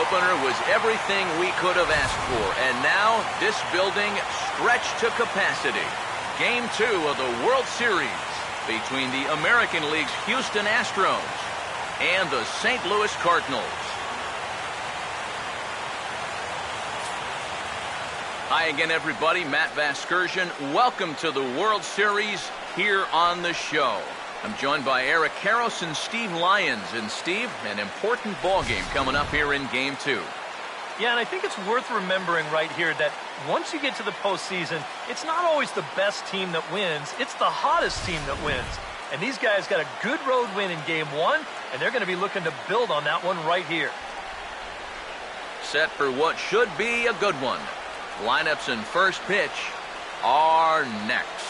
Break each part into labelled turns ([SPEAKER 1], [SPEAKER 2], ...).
[SPEAKER 1] opener was everything we could have asked for, and now this building stretched to capacity. Game 2 of the World Series between the American League's Houston Astros and the St. Louis Cardinals. Hi again, everybody. Matt Vasgersian. Welcome to the World Series here on the show. I'm joined by Eric Karros and Steve Lyons. And Steve, an important ball game coming up here in Game 2.
[SPEAKER 2] Yeah, and I think it's worth remembering right here that once you get to the postseason, it's not always the best team that wins. It's the hottest team that wins. And these guys got a good road win in Game 1, and they're going to be looking to build on that one right here.
[SPEAKER 1] Set for what should be a good one. Lineups and first pitch are next.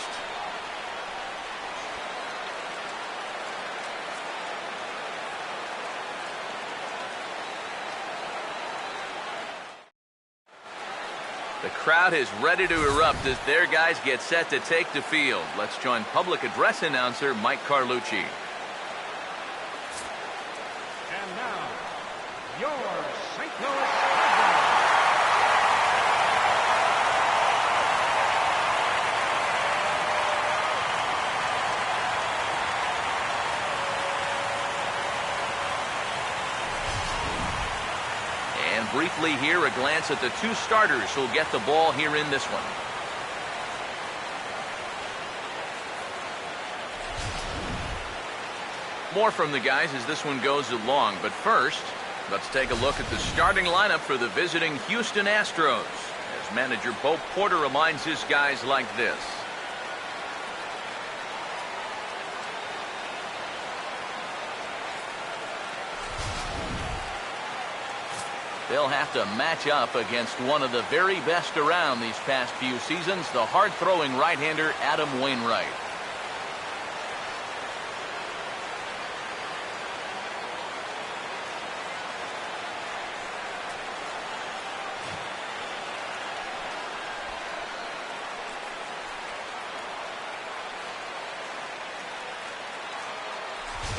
[SPEAKER 1] The crowd is ready to erupt as their guys get set to take the field. Let's join public address announcer Mike Carlucci.
[SPEAKER 3] And now, your St. Louis Cardinals.
[SPEAKER 1] And briefly here, a glance at the two starters who'll get the ball here in this one. More from the guys as this one goes along, but first, let's take a look at the starting lineup for the visiting Houston Astros, as manager Bo Porter reminds his guys like this. They'll have to match up against one of the very best around these past few seasons, the hard-throwing right-hander Adam Wainwright.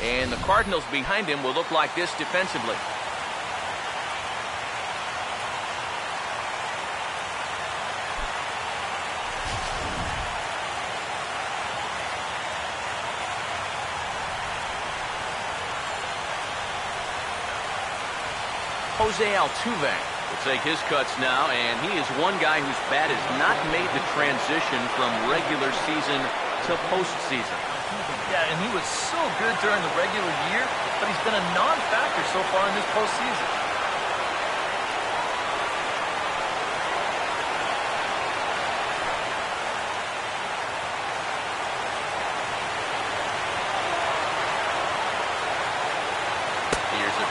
[SPEAKER 1] And the Cardinals behind him will look like this defensively. Jose Altuve will take his cuts now, and he is one guy whose bat has not made the transition from regular season to postseason.
[SPEAKER 2] Yeah, and he was so good during the regular year, but he's been a non-factor so far in this postseason.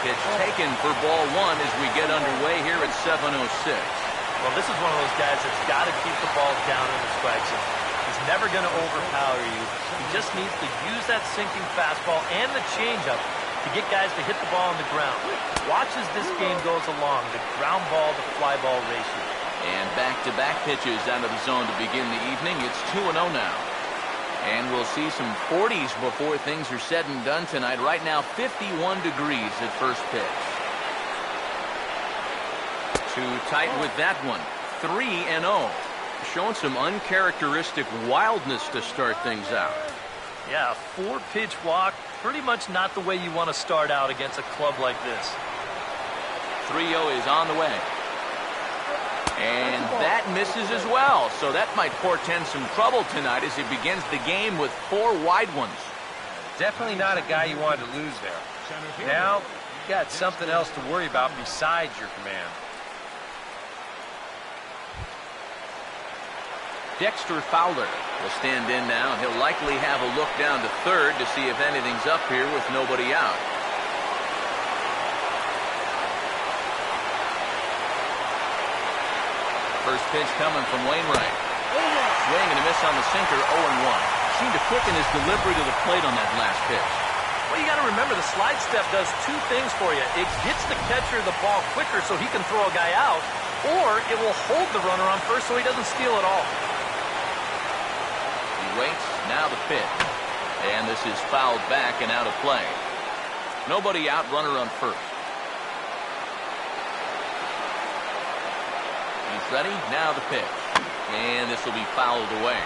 [SPEAKER 1] Pitch taken for ball one as we get underway here at 7:06.
[SPEAKER 2] Well, this is one of those guys that's got to keep the ball down in the strike zone. He's never going to overpower you. He just needs to use that sinking fastball and the changeup to get guys to hit the ball on the ground. Watch as this game goes along, the ground ball to fly ball ratio.
[SPEAKER 1] And back-to-back pitches out of the zone to begin the evening. It's 2-0 now. And we'll see some 40s before things are said and done tonight. Right now, 51 degrees at first pitch. Too tight with that one. 3-0. Showing some uncharacteristic wildness to start things out.
[SPEAKER 2] Yeah, a 4-pitch walk. Pretty much not the way you want to start out against a club like this.
[SPEAKER 1] 3-0 is on the way. And that misses as well, so that might portend some trouble tonight as he begins the game with 4 wide ones.
[SPEAKER 4] Definitely not a guy you wanted to lose there. Now, you got something else to worry about besides your command.
[SPEAKER 1] Dexter Fowler will stand in now, and he'll likely have a look down to third to see if anything's up here with nobody out. First pitch coming from Wainwright. Swing and a miss on the sinker, 0-1. Seemed to quicken his delivery to the plate on that last pitch.
[SPEAKER 2] Well, you got to remember the slide step does 2 things for you. It gets the catcher the ball quicker so he can throw a guy out, or it will hold the runner on first so he doesn't steal it all.
[SPEAKER 1] He waits, now the pitch. And this is fouled back and out of play. Nobody out, runner on first. Ready? Now the pitch. And this will be fouled away.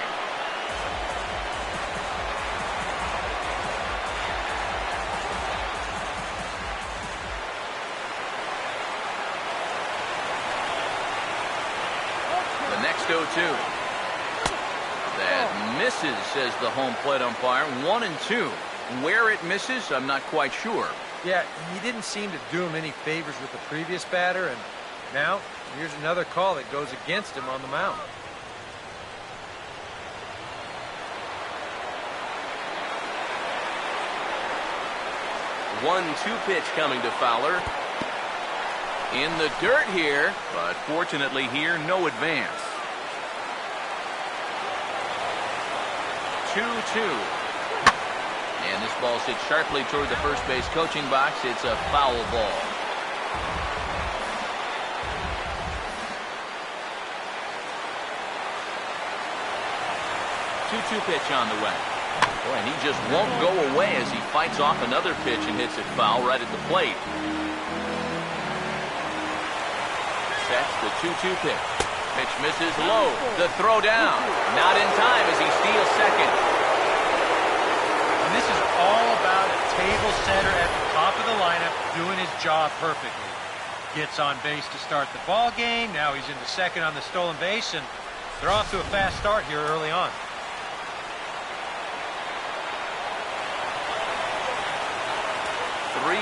[SPEAKER 1] The next 0-2. That misses, says the home plate umpire. 1-2. Where it misses, I'm not quite sure.
[SPEAKER 4] Yeah, he didn't seem to do him any favors with the previous batter, and now here's another call that goes against him on the mound.
[SPEAKER 1] 1-2 pitch coming to Fowler. In the dirt here, but fortunately here, no advance. 2-2. And this ball hits sharply toward the first base coaching box. It's a foul ball. Two pitch on the way. Boy, and he just won't go away as he fights off another pitch and hits it foul right at the plate. Sets the 2-2 pitch. Pitch misses low. The throw down. Not in time as he steals second.
[SPEAKER 4] And this is all about a table setter at the top of the lineup doing his job perfectly. Gets on base to start the ball game. Now he's into second on the stolen base, and they're off to a fast start here early on.
[SPEAKER 1] 3-2,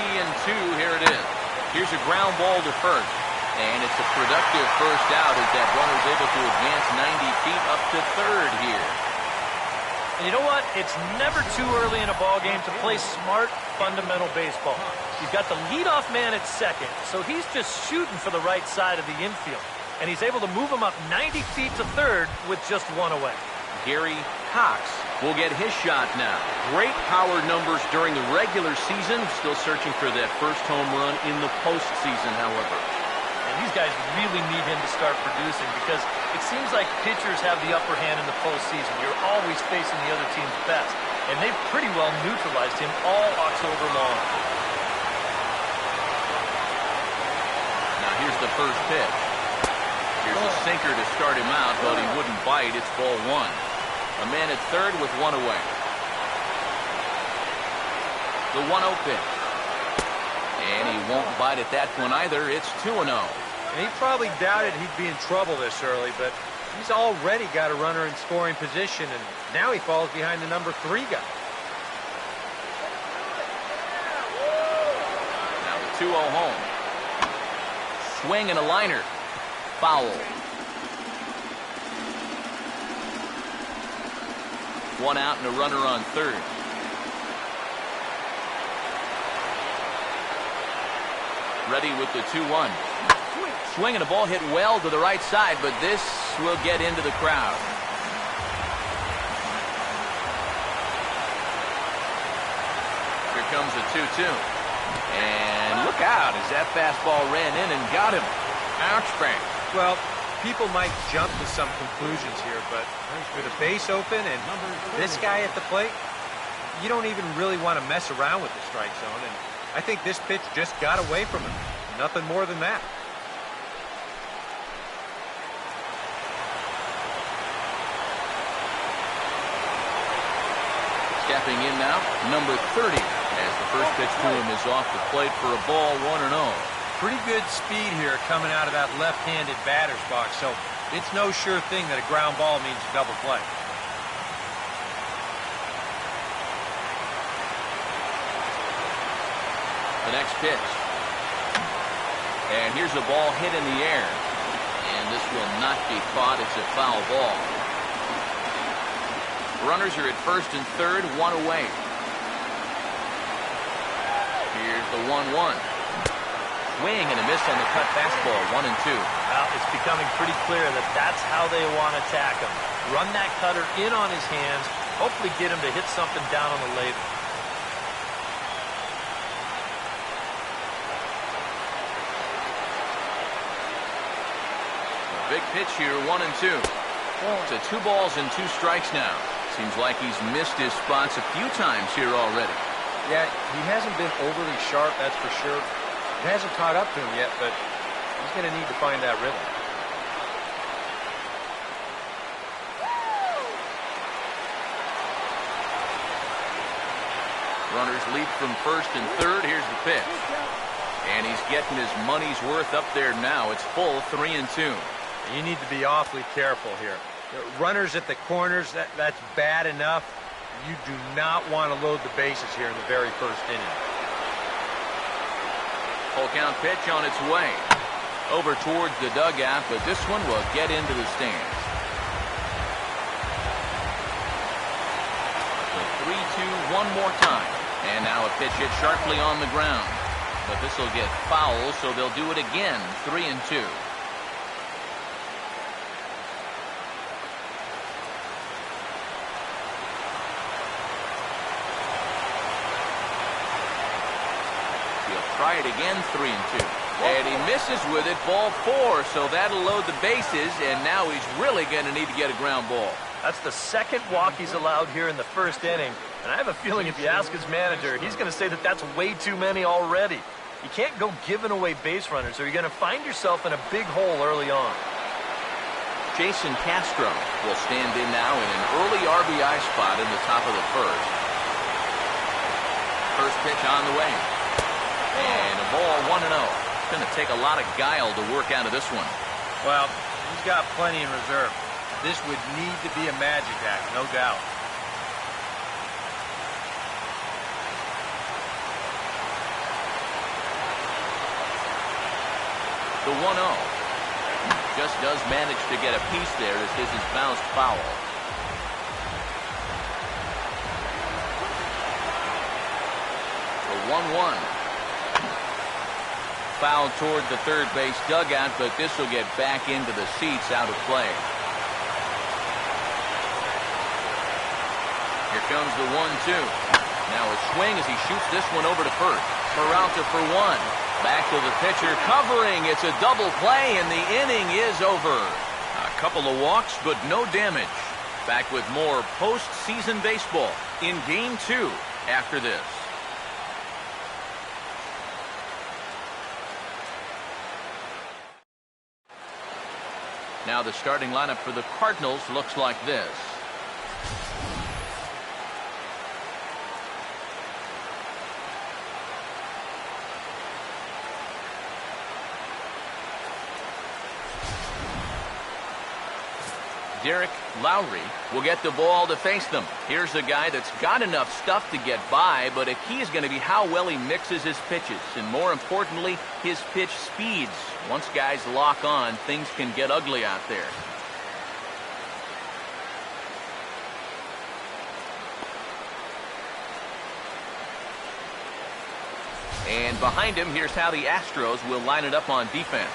[SPEAKER 1] here it is. Here's a ground ball to first. And it's a productive first out as that runner's able to advance 90 feet up to third here.
[SPEAKER 2] And you know what? It's never too early in a ball game to play smart, fundamental baseball. You've got the leadoff man at second, so he's just shooting for the right side of the infield. And he's able to move him up 90 feet to third with just one away.
[SPEAKER 1] Gary Cox will get his shot now. Great power numbers during the regular season. Still searching for that first home run in the postseason, however.
[SPEAKER 2] And these guys really need him to start producing because it seems like pitchers have the upper hand in the postseason. You're always facing the other team's best. And they've pretty well neutralized him all October long.
[SPEAKER 1] Now here's the first pitch. Here's a sinker to start him out, but he wouldn't bite. It's ball one. A man at third with one away. The 1-0 pitch. And he won't bite at that one either. It's 2-0.
[SPEAKER 4] And he probably doubted he'd be in trouble this early, but he's already got a runner in scoring position, and now he falls behind the number 3 guy.
[SPEAKER 1] Now the 2-0 home. Swing and a liner. Foul. 1 out and a runner on third. Ready with the 2-1. Swing and a ball hit well to the right side, but this will get into the crowd. Here comes a 2-2. And look out as that fastball ran in and got him. Ouch, Frank.
[SPEAKER 4] Well, people might jump to some conclusions here, but with a base open and this guy at the plate, you don't even really want to mess around with the strike zone, and I think this pitch just got away from him. Nothing more than that.
[SPEAKER 1] Stepping in now, number 30, as the first pitch to him is off the plate for a ball, 1-0.
[SPEAKER 4] Pretty good speed here coming out of that left-handed batter's box, so it's no sure thing that a ground ball means a double play.
[SPEAKER 1] The next pitch. And here's a ball hit in the air. And this will not be caught. It's a foul ball. Runners are at first and third, 1 away. Here's the 1-1. Swing and a miss on the cut fastball, 1-2.
[SPEAKER 2] Well, it's becoming pretty clear that that's how they want to attack him. Run that cutter in on his hands, hopefully get him to hit something down on the label.
[SPEAKER 1] Big pitch here, 1-2. To 2 balls and 2 strikes now. Seems like he's missed his spots a few times here already.
[SPEAKER 4] Yeah, he hasn't been overly sharp, that's for sure. It hasn't caught up to him yet, but he's going to need to find that rhythm.
[SPEAKER 1] Runners leap from first and third. Here's the pitch. And he's getting his money's worth up there now. It's full 3-2.
[SPEAKER 4] You need to be awfully careful here. Runners at the corners, that's bad enough. You do not want to load the bases here in the very first inning.
[SPEAKER 1] Full count pitch on its way. Over towards the dugout, but this one will get into the stands. The 3-2 one more time. And now a pitch hit sharply on the ground. But this will get foul, so they'll do it again. 3-2. Try it again, 3-2. And he misses with it, ball 4, so that'll load the bases, and now he's really going to need to get a ground ball.
[SPEAKER 2] That's the second walk he's allowed here in the first inning, and I have a feeling if you ask his manager, he's going to say that that's way too many already. You can't go giving away base runners, or you're going to find yourself in a big hole early on.
[SPEAKER 1] Jason Castro will stand in now in an early RBI spot in the top of the first. First pitch on the way. And a ball 1-0. It's going to take a lot of guile to work out of this one.
[SPEAKER 4] Well, he's got plenty in reserve. This would need to be a magic act, no doubt.
[SPEAKER 1] The 1-0. Just does manage to get a piece there as this is bounced foul. The 1-1. Foul toward the third base dugout, but this will get back into the seats out of play. Here comes the 1-2. Now a swing as he shoots this one over to first. Peralta for 1. Back to the pitcher, covering. It's a double play, and the inning is over. A couple of walks, but no damage. Back with more postseason baseball in Game 2 after this. Now the starting lineup for the Cardinals looks like this. Derek Lowry will get the ball to face them. Here's a guy that's got enough stuff to get by, but a key is going to be how well he mixes his pitches, and more importantly, his pitch speeds. Once guys lock on, things can get ugly out there. And behind him, here's how the Astros will line it up on defense.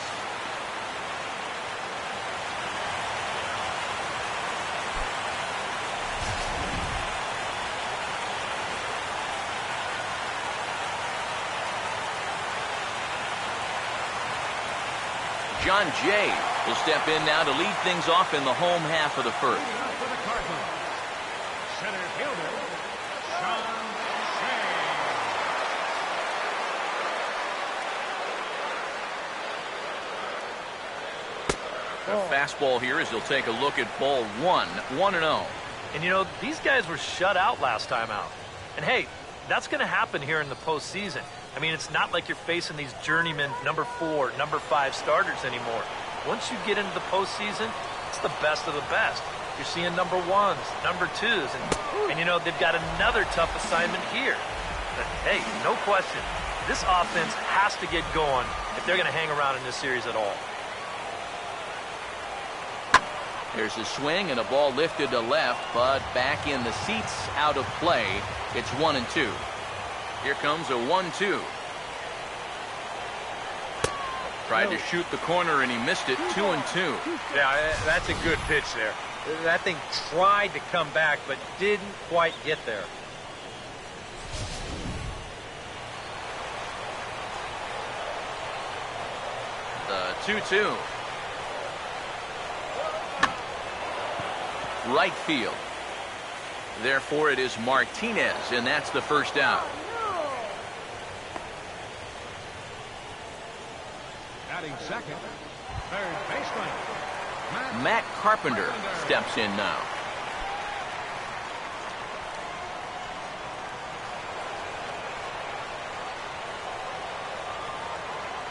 [SPEAKER 1] John Jay will step in now to lead things off in the home half of the first.
[SPEAKER 3] For the Cardinals, center fielder, John Jay.
[SPEAKER 1] A fastball here as he'll take a look at ball 1, 1-0.
[SPEAKER 2] And you know, these guys were shut out last time out. And hey, that's going to happen here in the postseason. I mean, it's not like you're facing these journeyman number 4, number 5 starters anymore. Once you get into the postseason, it's the best of the best. You're seeing number 1s, number 2s, and you know, they've got another tough assignment here. But hey, no question, this offense has to get going if they're going to hang around in this series at all.
[SPEAKER 1] There's a swing and a ball lifted to left, but back in the seats out of play. It's 1-2. Here comes a 1-2. Tried to shoot the corner and he missed it. 2-2.
[SPEAKER 4] Yeah, that's a good pitch there. That thing tried to come back, but didn't quite get there.
[SPEAKER 1] The 2-2. Right field. Therefore, it is Martinez, and that's the first out.
[SPEAKER 3] Batting second, third baseman,
[SPEAKER 1] Matt Carpenter steps in now.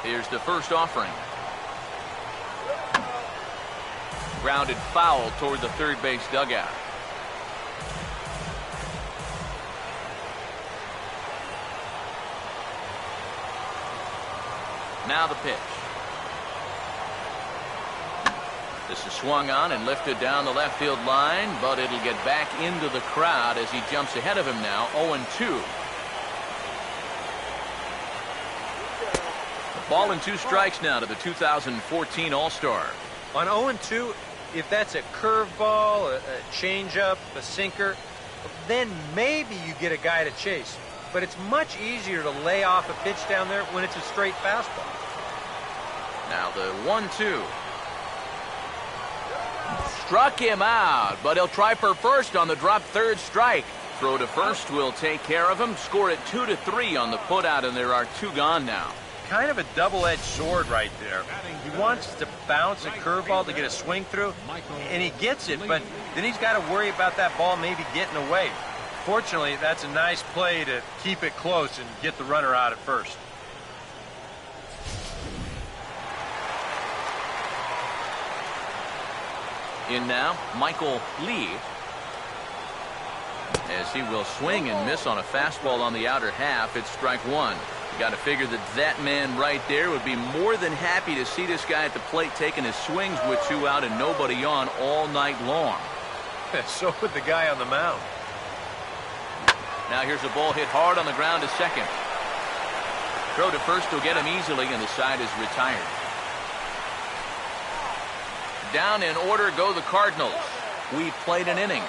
[SPEAKER 1] Here's the first offering. Grounded foul toward the third base dugout. Now the pitch. This is swung on and lifted down the left field line, but it'll get back into the crowd as he jumps ahead of him now, 0-2. Ball and 2 strikes now to the 2014 All-Star.
[SPEAKER 4] On 0-2, if that's a curveball, a changeup, a sinker, then maybe you get a guy to chase. But it's much easier to lay off a pitch down there when it's a straight fastball.
[SPEAKER 1] Now the 1-2. Struck him out, but he'll try for first on the drop third strike. Throw to first will take care of him. Score it 2-3 on the putout, and there are 2 gone now.
[SPEAKER 4] Kind of a double-edged sword right there. He wants to bounce a curveball to get a swing through, and he gets it, but then he's got to worry about that ball maybe getting away. Fortunately, that's a nice play to keep it close and get the runner out at first.
[SPEAKER 1] In now, Michael Lee. As he will swing and miss on a fastball on the outer half, it's strike 1. You got to figure that man right there would be more than happy to see this guy at the plate taking his swings with 2 out and nobody on all night long.
[SPEAKER 4] So would the guy on the mound.
[SPEAKER 1] Now here's a ball hit hard on the ground to second. Throw to first will get him easily, and the side is retired. Down in order go the Cardinals. We played an inning.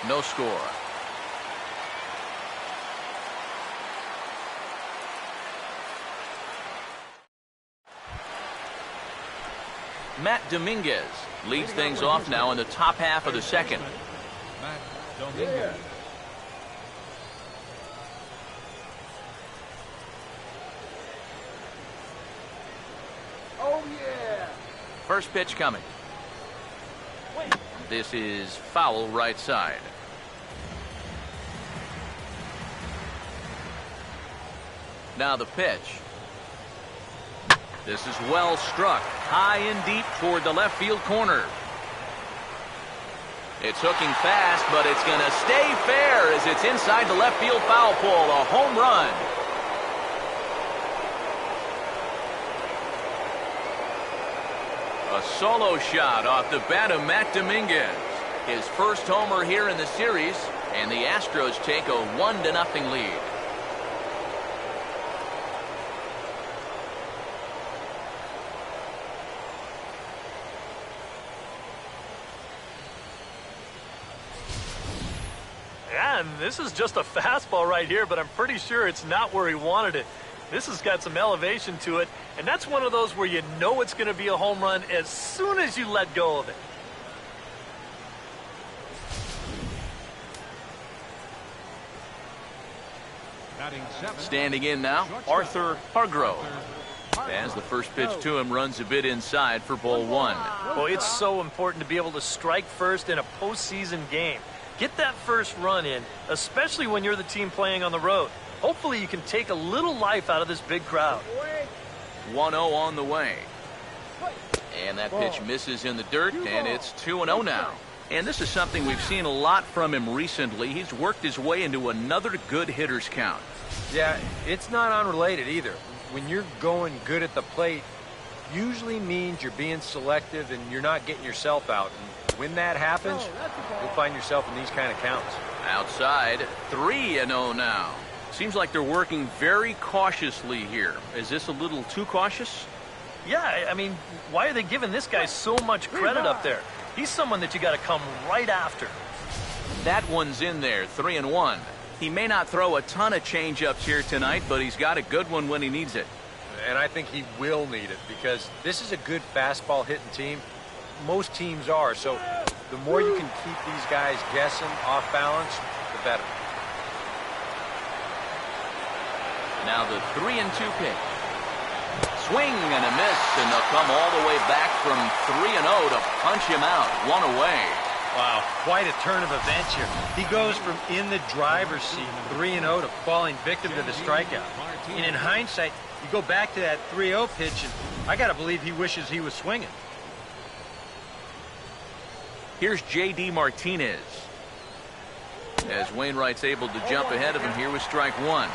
[SPEAKER 1] No score. Matt Dominguez leads things off now in the top half of the second.
[SPEAKER 3] Matt Dominguez.
[SPEAKER 1] Oh, yeah. First pitch coming. This is foul right side. Now the pitch. This is well struck, high and deep toward the left field corner. It's hooking fast, but it's going to stay fair as it's inside the left field foul pole, a home run. A solo shot off the bat of Matt Dominguez. His first homer here in the series, and the Astros take a 1-0 lead.
[SPEAKER 2] Yeah, and this is just a fastball right here, but I'm pretty sure it's not where he wanted it. This has got some elevation to it, and that's one of those where you know it's going to be a home run as soon as you let go of it.
[SPEAKER 1] Standing in now, Arthur Hargrove. As the first pitch to him runs a bit inside for ball 1.
[SPEAKER 2] Well, it's so important to be able to strike first in a postseason game. Get that first run in, especially when you're the team playing on the road. Hopefully you can take a little life out of this big crowd.
[SPEAKER 1] 1-0 on the way. And that pitch misses in the dirt, and it's 2-0 now. And this is something we've seen a lot from him recently. He's worked his way into another good hitter's count.
[SPEAKER 4] Yeah, it's not unrelated either. When you're going good at the plate, usually means you're being selective and you're not getting yourself out. And when that happens, you'll find yourself in these kind of counts.
[SPEAKER 1] Outside, 3-0 now. Seems like they're working very cautiously here. Is this a little too cautious?
[SPEAKER 2] Yeah, I mean, why are they giving this guy so much credit up there? He's someone that you got to come right after.
[SPEAKER 1] That one's in there, 3-1. He may not throw a ton of changeups here tonight, but he's got a good one when he needs it.
[SPEAKER 4] And I think he will need it because this is a good fastball hitting team. Most teams are, so the more you can keep these guys guessing off balance, the better.
[SPEAKER 1] Now the 3-2 pitch. Swing and a miss, and they'll come all the way back from 3-0 to punch him out, 1 away.
[SPEAKER 4] Wow, quite a turn of events here. He goes from in the driver's seat, 3-0, to falling victim to the strikeout. And in hindsight, You go back to that 3-0 pitch, and I got to believe he wishes he was swinging.
[SPEAKER 1] Here's J.D. Martinez. As Wainwright's able to jump ahead of him here with strike one.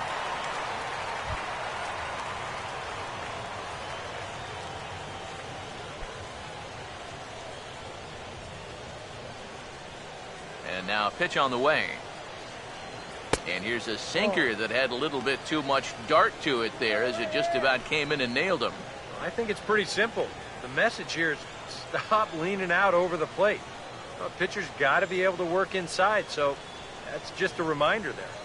[SPEAKER 1] And now a pitch on the way. And here's a sinker that had a little bit too much dart to it there as it just about came in and nailed him.
[SPEAKER 4] I think it's pretty simple. The message here is stop leaning out over the plate. Well, pitcher's got to be able to work inside, so that's just a reminder there.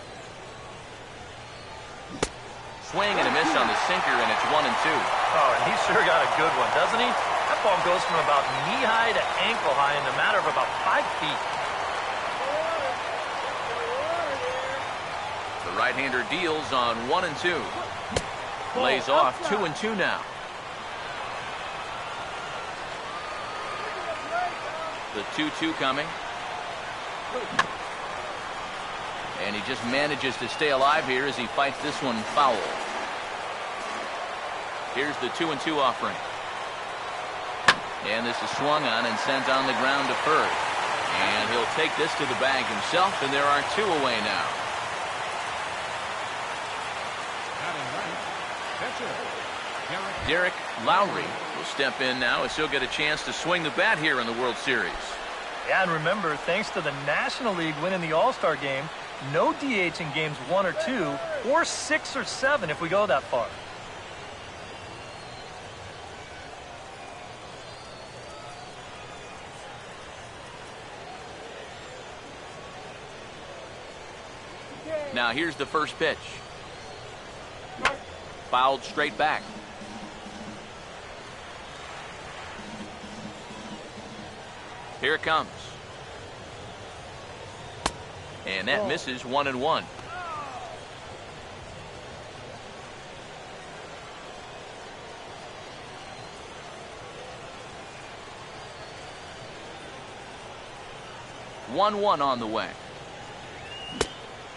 [SPEAKER 1] Swing and a miss on the sinker, and it's 1-2.
[SPEAKER 2] Oh, and he sure got a good one, doesn't he? That ball goes from about knee-high to ankle-high in a matter of about 5 feet.
[SPEAKER 1] The right-hander deals on 1-2. Lays off 2-2 now. The 2-2 coming. And he just manages to stay alive here as he fights this one foul. Here's the 2-2 offering. And this is swung on and sent on the ground to first. And he'll take this to the bag himself, and there are 2 away now. Derek Lowry will step in now as he'll get a chance to swing the bat here in the World Series.
[SPEAKER 2] Yeah, and remember, thanks to the National League winning the All-Star game, no DH in games 1 or 2, or 6 or 7 if we go that far.
[SPEAKER 1] Now here's the first pitch. Fouled straight back. Here it comes. And that misses 1-1. One on the way.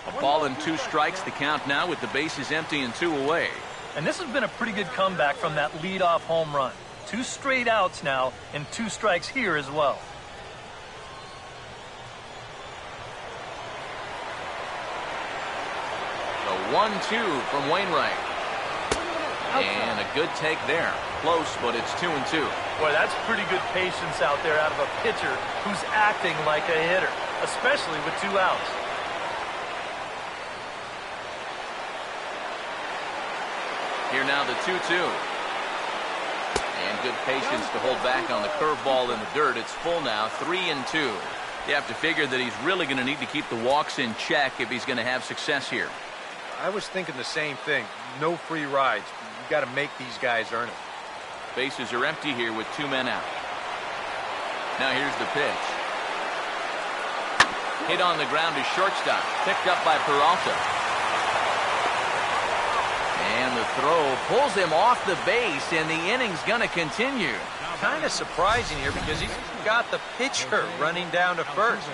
[SPEAKER 1] A ball and 2 strikes. The count now with the bases empty and 2 away.
[SPEAKER 2] And this has been a pretty good comeback from that leadoff home run. 2 straight outs now and 2 strikes here as well.
[SPEAKER 1] The 1-2 from Wainwright. And a good take there. Close, but it's 2-2.
[SPEAKER 2] Boy, that's pretty good patience out there out of a pitcher who's acting like a hitter, especially with 2 outs.
[SPEAKER 1] Here now the 2-2. And good patience to hold back on the curveball in the dirt. It's full now, 3-2. You have to figure that he's really going to need to keep the walks in check if he's going to have success here.
[SPEAKER 4] I was thinking the same thing. No free rides. You got to make these guys earn it.
[SPEAKER 1] Bases are empty here with 2 men out. Now here's the pitch. Hit on the ground to shortstop. Picked up by Peralta. And the throw pulls him off the base, and the inning's going to continue.
[SPEAKER 4] Kind of surprising here because he's got the pitcher running down to first.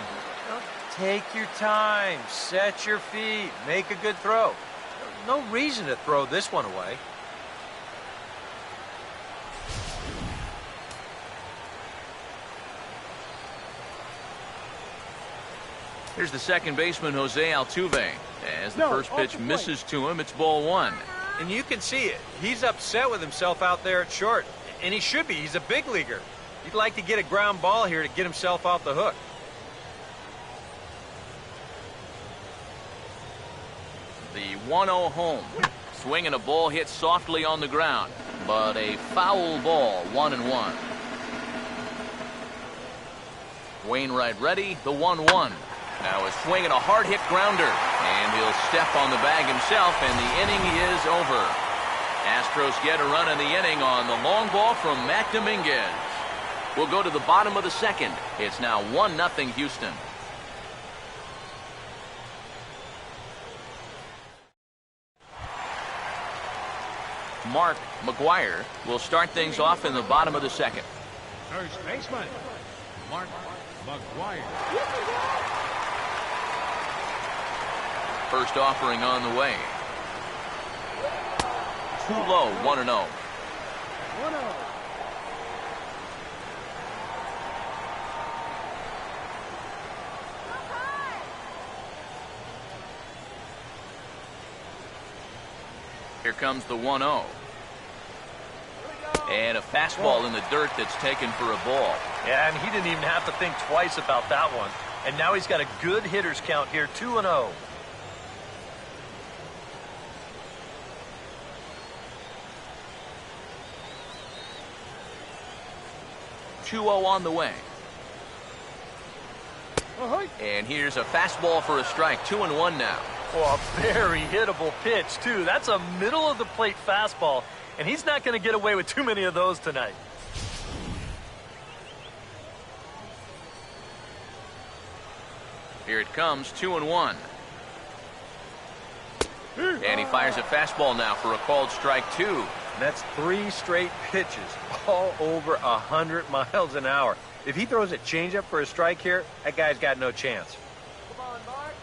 [SPEAKER 4] Take your time, set your feet, make a good throw. No reason to throw this one away.
[SPEAKER 1] Here's the second baseman, Jose Altuve. As the first pitch misses to him, it's ball 1.
[SPEAKER 4] And you can see it. He's upset with himself out there at short. And he should be. He's a big leaguer. He'd like to get a ground ball here to get himself off the hook.
[SPEAKER 1] The 1-0 home. Swing and a ball hit softly on the ground. But a foul ball, 1-1. Wainwright ready, the 1-1. Now a swing and a hard-hit grounder. And he'll step on the bag himself, and the inning is over. Astros get a run in the inning on the long ball from Matt Dominguez. We'll go to the bottom of the second. It's now 1-0 Houston. Mark Maguire will start things off in the bottom of the second.
[SPEAKER 3] First baseman, Mark Maguire.
[SPEAKER 1] First offering on the way. too low, 1-0. Here comes the 1-0. And a fastball in the dirt that's taken for a ball.
[SPEAKER 2] Yeah, and he didn't even have to think twice about that one. And now he's got a good hitters count here, 2-0.
[SPEAKER 1] On the way. And here's a fastball for a strike. 2-1 now.
[SPEAKER 2] Oh, a very hittable pitch, too. That's a middle-of-the-plate fastball, and he's not going to get away with too many of those tonight.
[SPEAKER 1] Here it comes, 2-1. And he fires a fastball now for a called strike 2.
[SPEAKER 5] And that's 3 straight pitches, all over 100 miles an hour. If he throws a changeup for a strike here, that guy's got no chance.
[SPEAKER 2] Come on, Mark.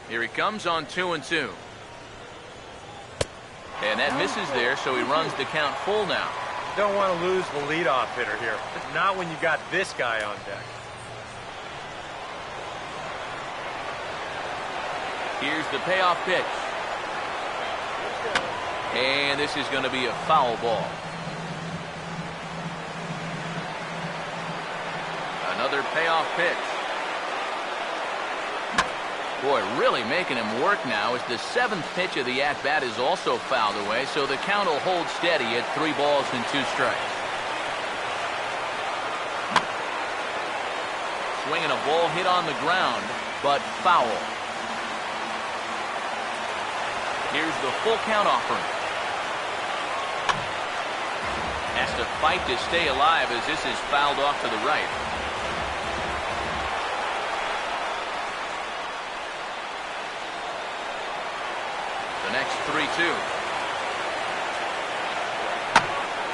[SPEAKER 1] Here he comes on 2-2. And that misses there, so he runs the count full now.
[SPEAKER 5] Don't want to lose the leadoff hitter here. Not when you got this guy on deck.
[SPEAKER 1] Here's the payoff pitch. And this is going to be a foul ball. Another payoff pitch. Boy, really making him work now as the 7th pitch of the at-bat is also fouled away, so the count will hold steady at 3 balls and 2 strikes. Swinging a ball hit on the ground, but foul. Here's the full count offering. Has to fight to stay alive as this is fouled off to the right. The next 3-2.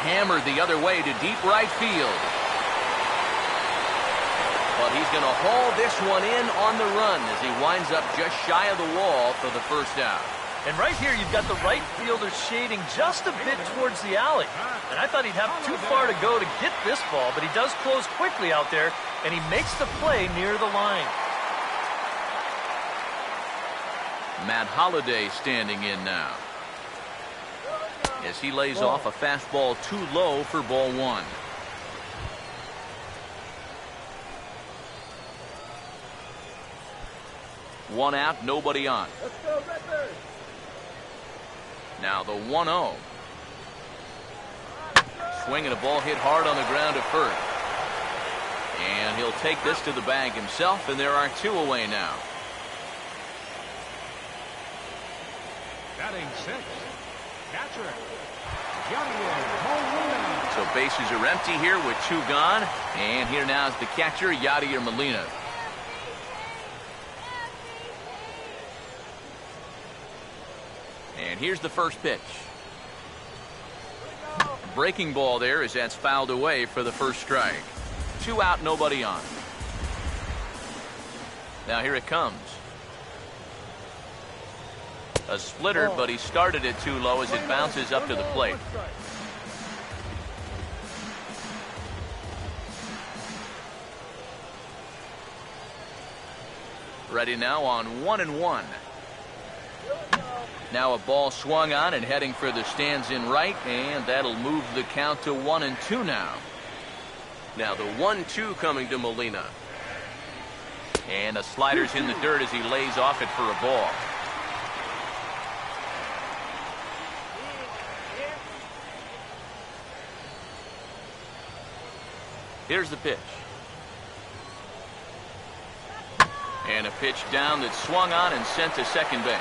[SPEAKER 1] Hammered the other way to deep right field. But he's going to haul this one in on the run as he winds up just shy of the wall for the first out.
[SPEAKER 2] And right here, you've got the right fielder shading just a bit towards the alley. And I thought he'd have too far to go to get this ball, but he does close quickly out there, and he makes the play near the line.
[SPEAKER 1] Matt Holliday standing in now as he lays off a fastball too low for ball 1. One out, nobody on.
[SPEAKER 3] Let's go, Redbird.
[SPEAKER 1] Now the 1-0. Swinging a ball hit hard on the ground to first. And he'll take this to the bag himself, and there are 2 away now.
[SPEAKER 3] Batting 6. Catcher. Yadier.
[SPEAKER 1] So bases are empty here with 2 gone. And here now is the catcher, Yadier Molina. And here's the first pitch. Breaking ball there as that's fouled away for the first strike. 2 out, nobody on. Now here it comes. A splitter, but he started it too low as it bounces up to the plate. Ready now on 1-1. Now a ball swung on and heading for the stands in right, and that'll move the count to 1-2 now. Now the 1-2 coming to Molina. And the slider's in the dirt as he lays off it for a ball. Here's the pitch. And a pitch down that swung on and sent to second base.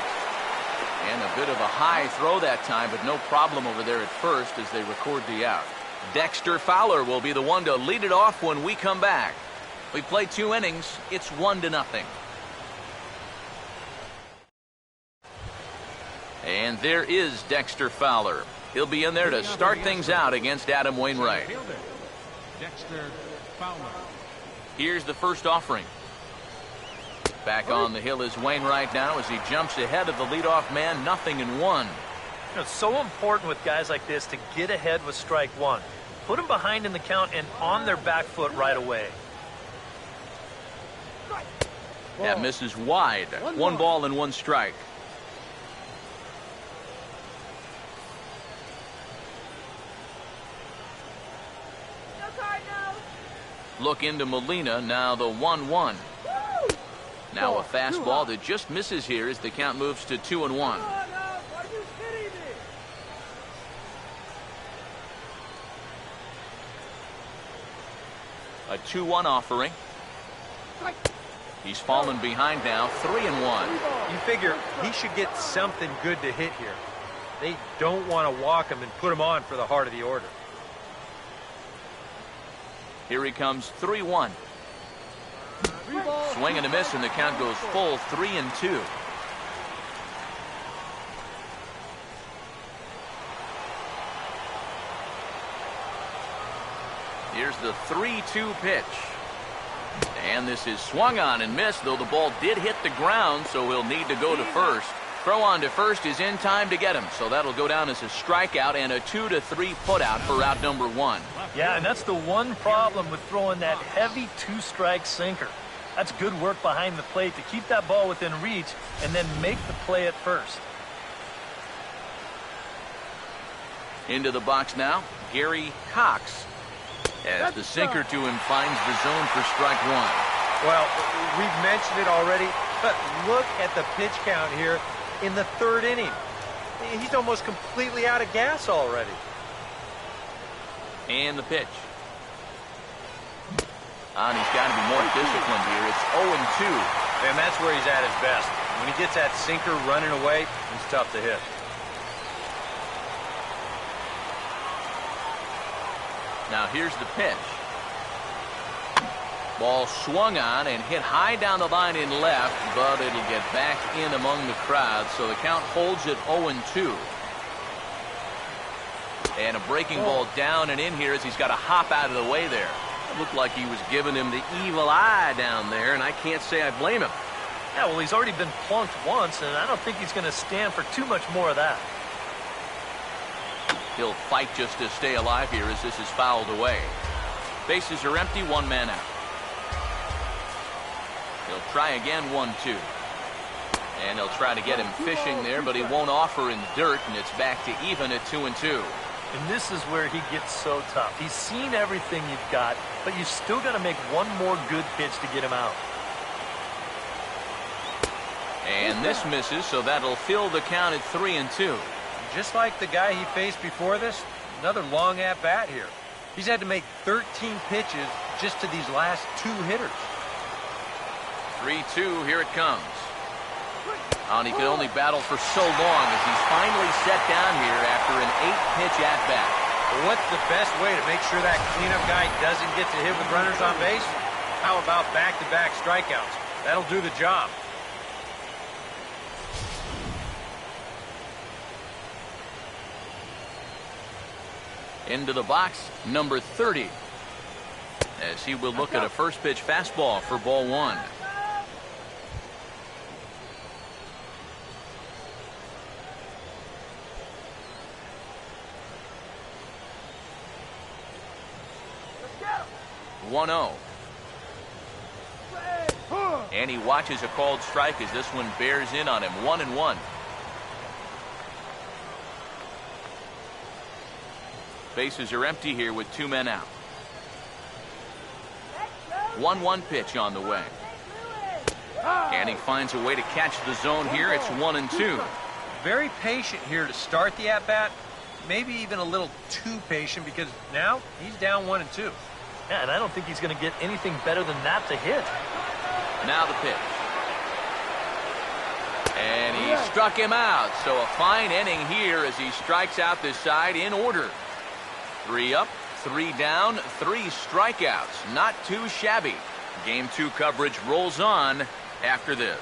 [SPEAKER 1] And a bit of a high throw that time, but no problem over there at first as they record the out. Dexter Fowler will be the one to lead it off when we come back. We play 2 innings. It's 1-0. And there is Dexter Fowler. He'll be in there to start things out against Adam Wainwright.
[SPEAKER 3] Dexter Fowler.
[SPEAKER 1] Here's the first offering. Back on the hill is Wainwright now as he jumps ahead of the leadoff man, 0-1.
[SPEAKER 2] It's so important with guys like this to get ahead with strike one. Put them behind in the count and on their back foot right away.
[SPEAKER 1] That misses wide. 1 ball and 1 strike. Look into Molina, now the 1-1. Now a fastball that just misses here as the count moves to 2-1. A 2-1 offering. He's fallen behind now, 3-1.
[SPEAKER 5] You figure he should get something good to hit here. They don't want to walk him and put him on for the heart of the order.
[SPEAKER 1] Here he comes, 3-1. Swing and a miss, and the count goes full, 3-2. Here's the 3-2 pitch. And this is swung on and missed, though the ball did hit the ground, so he'll need to go to first. Throw on to first is in time to get him, so that'll go down as a strikeout and a 2-3 putout for out number 1.
[SPEAKER 2] Yeah, and that's the one problem with throwing that heavy 2-strike sinker. That's good work behind the plate to keep that ball within reach and then make the play at first.
[SPEAKER 1] Into the box now, Gary Cox. As the sinker to him finds the zone for strike 1.
[SPEAKER 5] Well, we've mentioned it already, but look at the pitch count here in the 3rd inning. He's almost completely out of gas already.
[SPEAKER 1] And the pitch. And he's got to be more disciplined here. It's 0-2.
[SPEAKER 5] And that's where he's at his best. When he gets that sinker running away, he's tough to hit.
[SPEAKER 1] Now here's the pitch. Ball swung on and hit high down the line in left, but it'll get back in among the crowd, so the count holds at 0-2. And a breaking ball down and in here as he's got to hop out of the way there. It looked like he was giving him the evil eye down there, and I can't say I blame him.
[SPEAKER 2] Yeah, well, he's already been plunked once, and I don't think he's going to stand for too much more of that.
[SPEAKER 1] He'll fight just to stay alive here as this is fouled away. Bases are empty, 1 man out. He'll try again, 1-2. And he'll try to get him fishing there, but he won't offer in the dirt, and it's back to even at 2-2.
[SPEAKER 2] And this is where he gets so tough. He's seen everything you've got, but you've still got to make one more good pitch to get him out.
[SPEAKER 1] And this misses, so that'll fill the count at 3-2.
[SPEAKER 5] Just like the guy he faced before this, another long at-bat here. He's had to make 13 pitches just to these last 2 hitters.
[SPEAKER 1] 3-2, here it comes. And he could only battle for so long as he's finally set down here after an 8-pitch at-bat.
[SPEAKER 5] But what's the best way to make sure that cleanup guy doesn't get to hit with runners on base? How about back-to-back strikeouts? That'll do the job.
[SPEAKER 1] Into the box, number 30. As he will look at a first pitch fastball for ball 1. Let's go. 1-0. And he watches a called strike as this one bears in on him. 1-1. Bases are empty here with 2 men out. 1-1 pitch on the way. And he finds a way to catch the zone here. It's 1-2.
[SPEAKER 5] Very patient here to start the at-bat. Maybe even a little too patient because now he's down 1-2.
[SPEAKER 2] Yeah, and I don't think he's going to get anything better than that to hit.
[SPEAKER 1] Now the pitch. And he struck him out. So a fine inning here as he strikes out this side in order. 3 up, 3 down, 3 strikeouts. Not too shabby. Game 2 coverage rolls on after this.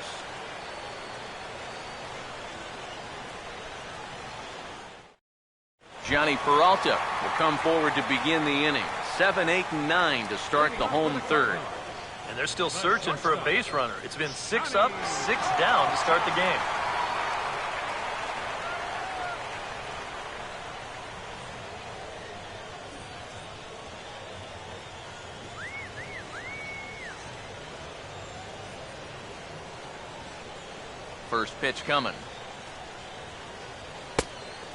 [SPEAKER 1] Johnny Peralta will come forward to begin the inning. 7, 8, and 9 to start the home third.
[SPEAKER 2] And they're still searching for a base runner. It's been 6 up, 6 down to start the game.
[SPEAKER 1] First pitch coming.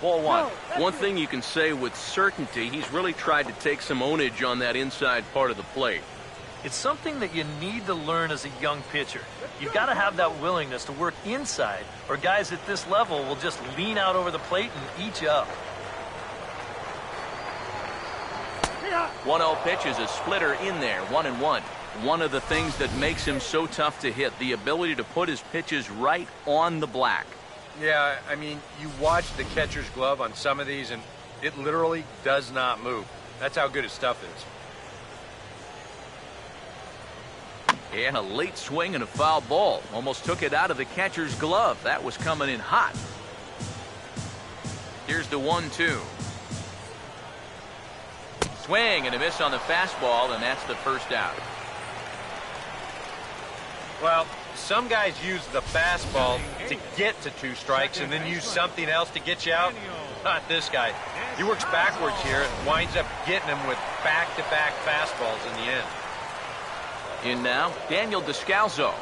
[SPEAKER 1] Ball 1. One thing you can say with certainty, he's really tried to take some ownage on that inside part of the plate.
[SPEAKER 2] It's something that you need to learn as a young pitcher. You've got to have that willingness to work inside, or guys at this level will just lean out over the plate and eat you up.
[SPEAKER 1] 1-0 pitch is a splitter in there, 1-1. One of the things that makes him so tough to hit, the ability to put his pitches right on the black.
[SPEAKER 5] Yeah, I mean, you watch the catcher's glove on some of these, and it literally does not move. That's how good his stuff is.
[SPEAKER 1] And a late swing and a foul ball. Almost took it out of the catcher's glove. That was coming in hot. Here's the 1-2. Swing and a miss on the fastball, and that's the first out.
[SPEAKER 5] Well, some guys use the fastball to get to 2 strikes and then use something else to get you out. Not this guy. He works backwards here and winds up getting him with back-to-back fastballs in the end.
[SPEAKER 1] In now, Daniel Descalzo.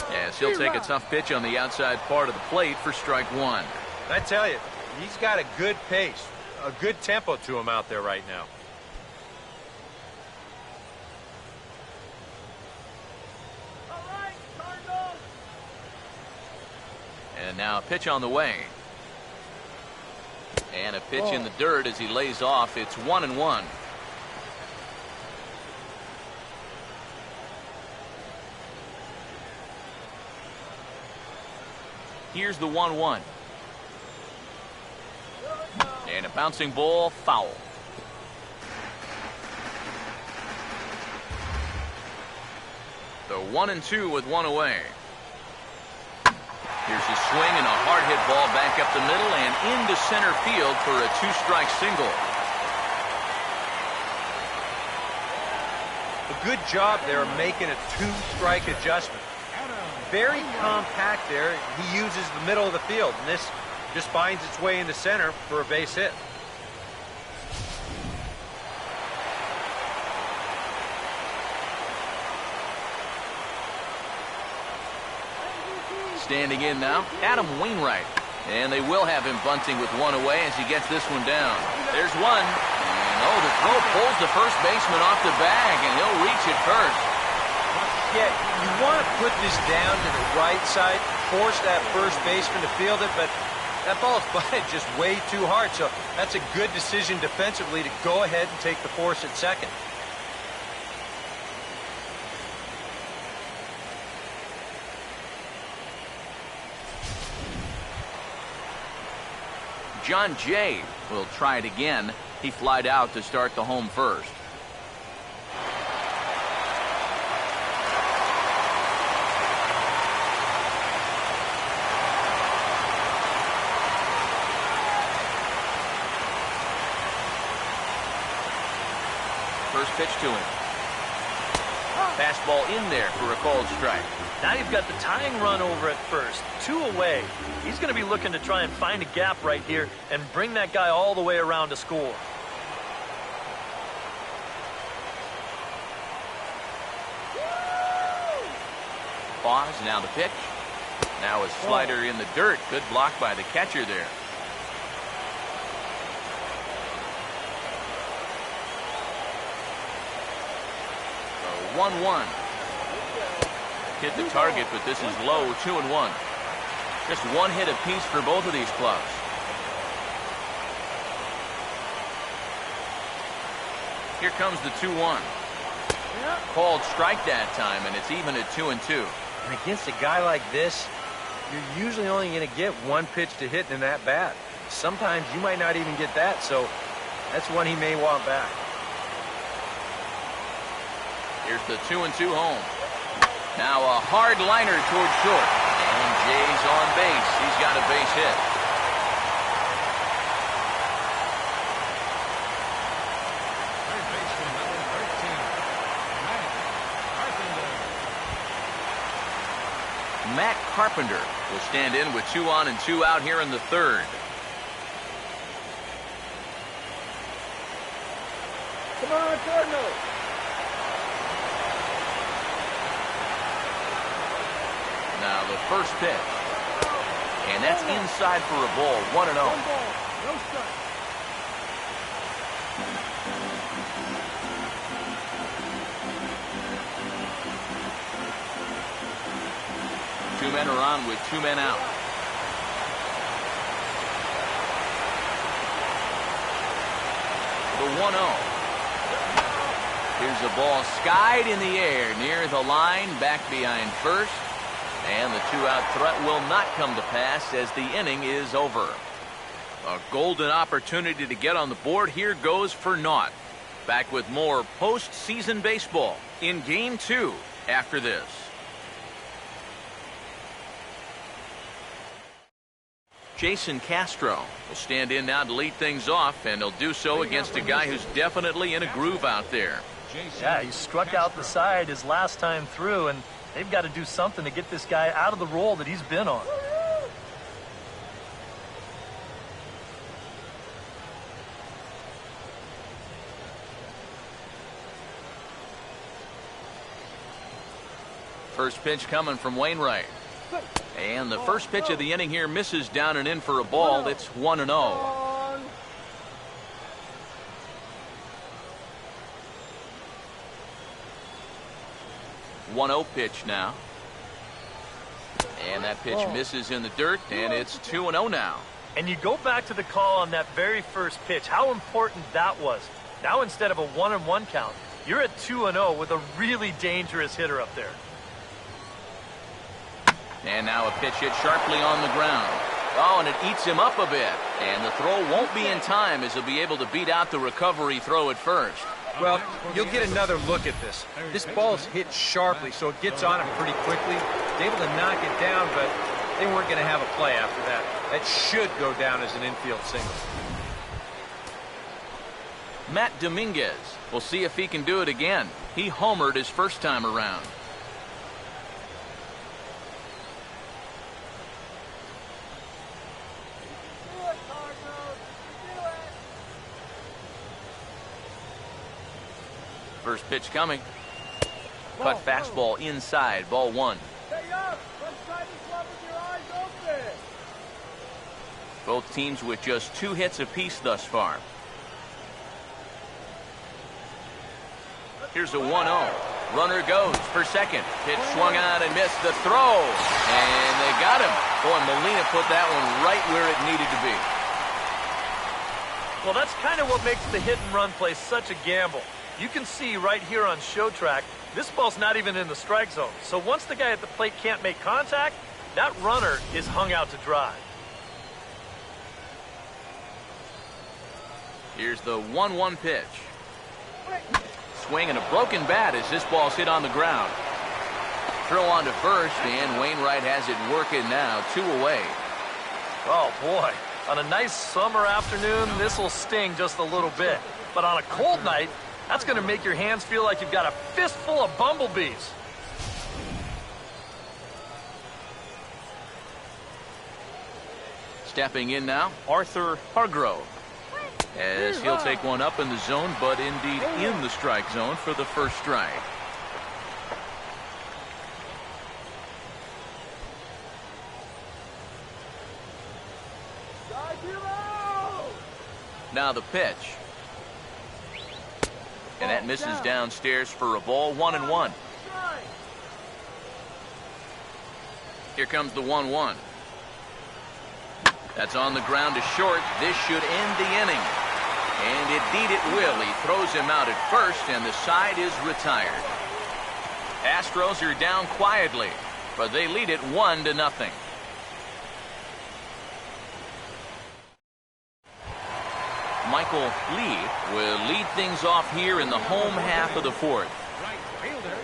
[SPEAKER 1] Yes, he'll take a tough pitch on the outside part of the plate for strike 1.
[SPEAKER 5] I tell you, he's got a good pace, a good tempo to him out there right now.
[SPEAKER 1] And now a pitch on the way. And a pitch in the dirt as he lays off. It's 1-1. Here's the 1-1. And a bouncing ball, foul. The 1-2 with 1 away. Here's a swing and a hard hit ball back up the middle and into center field for a 2-strike single.
[SPEAKER 5] A good job there making a 2-strike adjustment. Very compact there. He uses the middle of the field, and this just finds its way into center for a base hit.
[SPEAKER 1] Standing in now, Adam Wainwright. And they will have him bunting with 1 away as he gets this one down. There's 1. And oh, the throw pulls the first baseman off the bag, and he'll reach it first.
[SPEAKER 5] Yeah, you want to put this down to the right side, force that first baseman to field it, but that ball is butted just way too hard. So that's a good decision defensively to go ahead and take the force at second.
[SPEAKER 1] John Jay will try it again. He flied out to start the home first. First pitch to him. Fastball in there for a called strike.
[SPEAKER 2] Now you've got the tying run over at first. 2 away. He's going to be looking to try and find a gap right here and bring that guy all the way around to score.
[SPEAKER 1] Pause, now the pitch. Now a slider in the dirt. Good block by the catcher there. So 1-1. Hit the target, but this is low, 2-1. Just 1 hit apiece for both of these clubs. Here comes the 2-1. Called strike that time, and it's even at 2-2.
[SPEAKER 5] And against a guy like this, you're usually only going to get 1 pitch to hit in that bat. Sometimes you might not even get that, so that's one he may want back.
[SPEAKER 1] Here's the 2-2 home. Now a hard liner toward short. And Jay's on base. He's got a base hit.
[SPEAKER 3] Third baseman number 13, Matt
[SPEAKER 1] Matt Carpenter will stand in with 2 on and 2 out here in the third.
[SPEAKER 3] Come on, Cardinals.
[SPEAKER 1] Now the first pitch. And that's inside for a ball, 1-0.
[SPEAKER 3] 1 ball, no strike.
[SPEAKER 1] Two men are on with 2 men out. The 1-0. Here's a ball skied in the air near the line, back behind first. And the 2-out threat will not come to pass as the inning is over. A golden opportunity to get on the board here goes for naught. Back with more postseason baseball in Game 2 after this. Jason Castro will stand in now to lead things off, and he'll do so against a guy who's definitely in a groove out there.
[SPEAKER 2] Yeah, he struck out the side his last time through, and they've got to do something to get this guy out of the role that he's been on.
[SPEAKER 1] First pitch coming from Wainwright. And the first pitch of the inning here misses down and in for a ball. It's 1-0. 1-0 pitch now. And that pitch misses in the dirt, and it's 2-0 now.
[SPEAKER 2] And you go back to the call on that very first pitch, how important that was. Now instead of a 1-1 count, you're at 2-0 with a really dangerous hitter up there.
[SPEAKER 1] And now a pitch hit sharply on the ground. Oh, and it eats him up a bit. And the throw won't be in time as he'll be able to beat out the recovery throw at first.
[SPEAKER 5] Well, you'll get another look at this. This ball's hit sharply, so it gets on him pretty quickly. He's able to knock it down, but they weren't going to have a play after that. That should go down as an infield single.
[SPEAKER 1] Matt Dominguez will see if he can do it again. He homered his first time around. First pitch coming. Cut fastball inside, ball 1.
[SPEAKER 3] Stay up. Let's try this one with your eyes open.
[SPEAKER 1] Both teams with just 2 hits apiece thus far. Here's a 1-0. Runner goes for second. Pitch swung on and missed the throw. And they got him. Boy, Molina put that one right where it needed to be.
[SPEAKER 2] Well, that's kind of what makes the hit and run play such a gamble. You can see right here on show track, this ball's not even in the strike zone. So once the guy at the plate can't make contact, that runner is hung out to dry.
[SPEAKER 1] Here's the 1-1 pitch. Swing and a broken bat as this ball's hit on the ground. Throw on to first, and Wainwright has it working now, 2 away.
[SPEAKER 2] Oh, boy. On a nice summer afternoon, this will sting just a little bit. But on a cold night, that's going to make your hands feel like you've got a fistful of bumblebees.
[SPEAKER 1] Stepping in now, Arthur Hargrove. As he'll take one up in the zone, but indeed in the strike zone for the first strike. Now the pitch. And that misses downstairs for a ball, 1-1. Here comes the 1-1. That's on the ground to short. This should end the inning. And indeed it will. He throws him out at first, and the side is retired. Astros are down quietly, but they lead it 1-0. Michael Lee will lead things off here in the home half of the fourth.
[SPEAKER 3] Right fielder,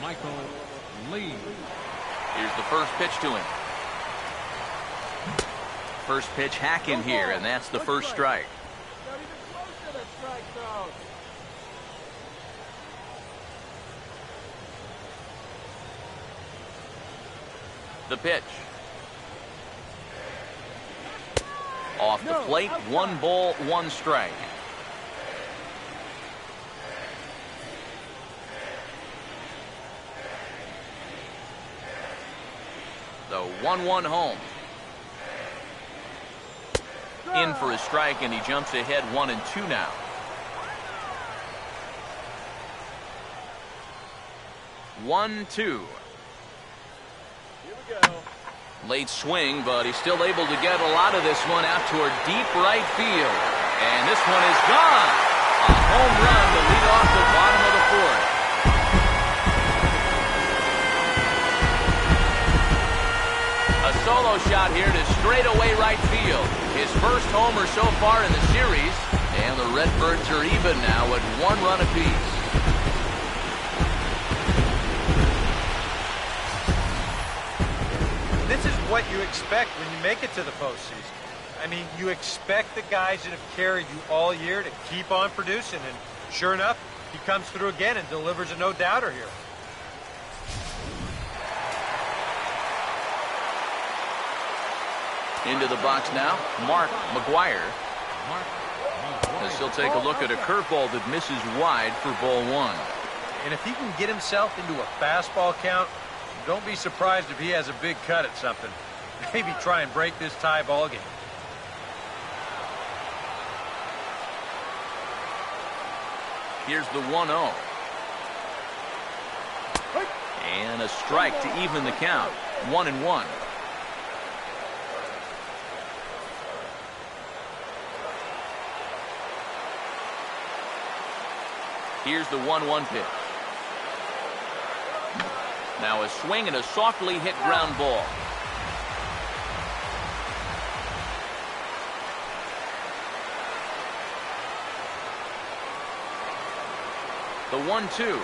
[SPEAKER 3] Michael Lee.
[SPEAKER 1] Here's the first pitch to him. First pitch hacking here, and that's the first strike.
[SPEAKER 3] Not even close to the strike zone.
[SPEAKER 1] the pitch. Off the plate, 1 ball, 1 strike. The 1-1 home. In for a strike, and he jumps ahead 1-2 now. One, two.
[SPEAKER 3] Here we go.
[SPEAKER 1] Late swing, but he's still able to get a lot of this one out toward deep right field. And this one is gone. A home run to lead off the bottom of the 4th. A solo shot here to straightaway right field. His first homer so far in the series. And the Redbirds are even now at 1 run apiece.
[SPEAKER 5] This is what you expect when you make it to the postseason. I mean, you expect the guys that have carried you all year to keep on producing, and sure enough, he comes through again and delivers a no-doubter here.
[SPEAKER 1] Into the box now, Maguire. As he'll take a look at a curveball that misses wide for ball 1.
[SPEAKER 5] And if he can get himself into a fastball count, don't be surprised if he has a big cut at something. Maybe try and break this tie ball game.
[SPEAKER 1] Here's the 1-0. And a strike to even the count. 1-1. Here's the 1-1 pitch. Now a swing and a softly hit ground ball. The 1-2.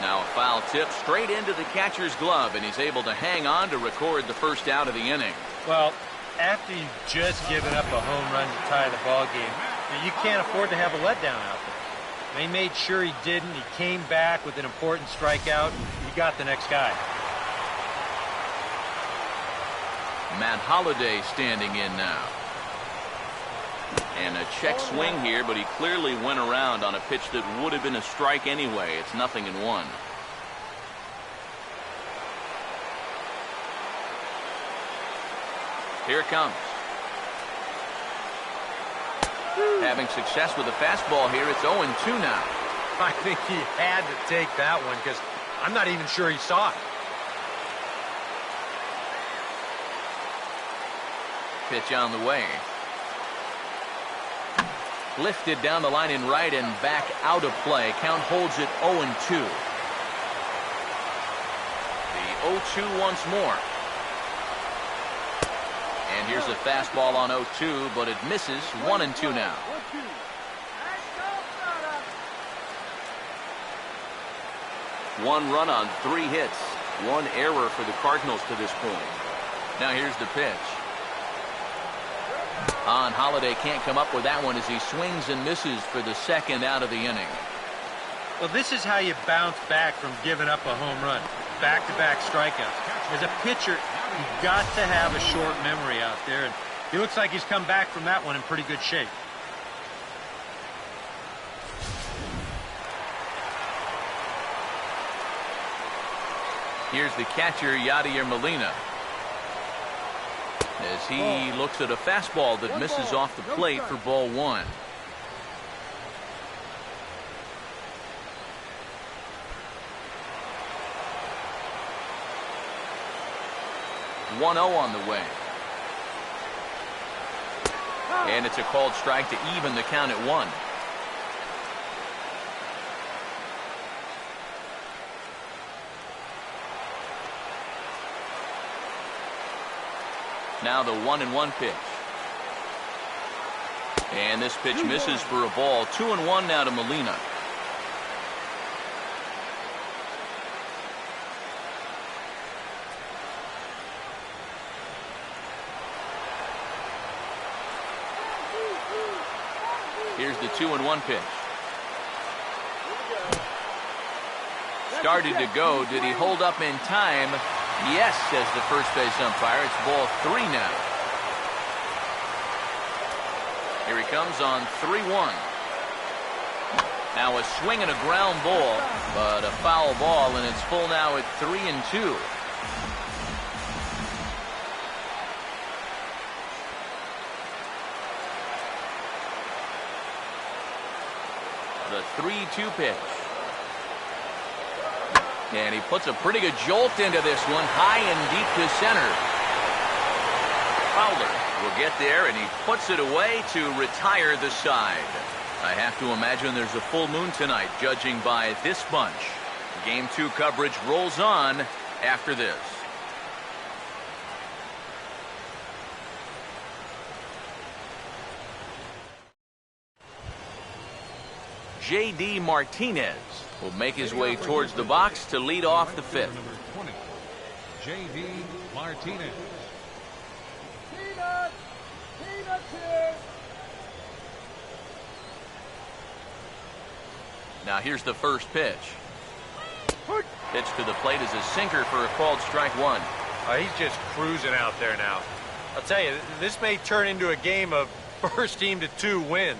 [SPEAKER 1] Now a foul tip straight into the catcher's glove, and he's able to hang on to record the first out of the inning.
[SPEAKER 5] Well, after you've just given up a home run to tie the ball game, you can't afford to have a letdown out there. They made sure he didn't. He came back with an important strikeout. He got the next guy.
[SPEAKER 1] Matt Holliday standing in now. And a check swing here, but he clearly went around on a pitch that would have been a strike anyway. It's 0-1. Here it comes. Having success with the fastball here, it's 0-2 now.
[SPEAKER 5] I think he had to take that one because I'm not even sure he saw it.
[SPEAKER 1] Pitch on the way. Lifted down the line in right and back out of play. Count holds it 0-2. The 0-2 once more. And here's a fastball on 0-2, but it misses. 1-2 now. One run on 3 hits. 1 error for the Cardinals to this point. Now here's the pitch. Holliday can't come up with that one as he swings and misses for the second out of the inning.
[SPEAKER 4] Well, this is how you bounce back from giving up a home run. Back-to-back strikeouts. As a pitcher, you've got to have a short memory out there, and he looks like he's come back from that one in pretty good shape.
[SPEAKER 1] Here's the catcher, Yadier Molina, as he looks at a fastball that misses off the plate for ball 1. One 0 on the way. And it's a called strike to even the count at 1. Now the 1-1 pitch. And this pitch misses for a ball. 2-1 now to Molina. Here's the 2-1 pitch. started to go. Did he hold up in time? Yes, says the first base umpire. It's ball 3 now. Here he comes on 3-1. Now a swing and a ground ball, but a foul ball, and it's full now at 3-2. The 3-2 pitch. And he puts a pretty good jolt into this one, high and deep to center. Fowler will get there, and he puts it away to retire the side. I have to imagine there's a full moon tonight, judging by this bunch. Game 2 coverage rolls on after this. J.D. Martinez will make his way towards the box to lead off the 5th.
[SPEAKER 3] Number 20, J.D. Martinez.
[SPEAKER 1] Now here's the first pitch. Pitch to the plate is a sinker for a called strike 1.
[SPEAKER 5] He's just cruising out there now. I'll tell you, this may turn into a game of first team to 2 wins.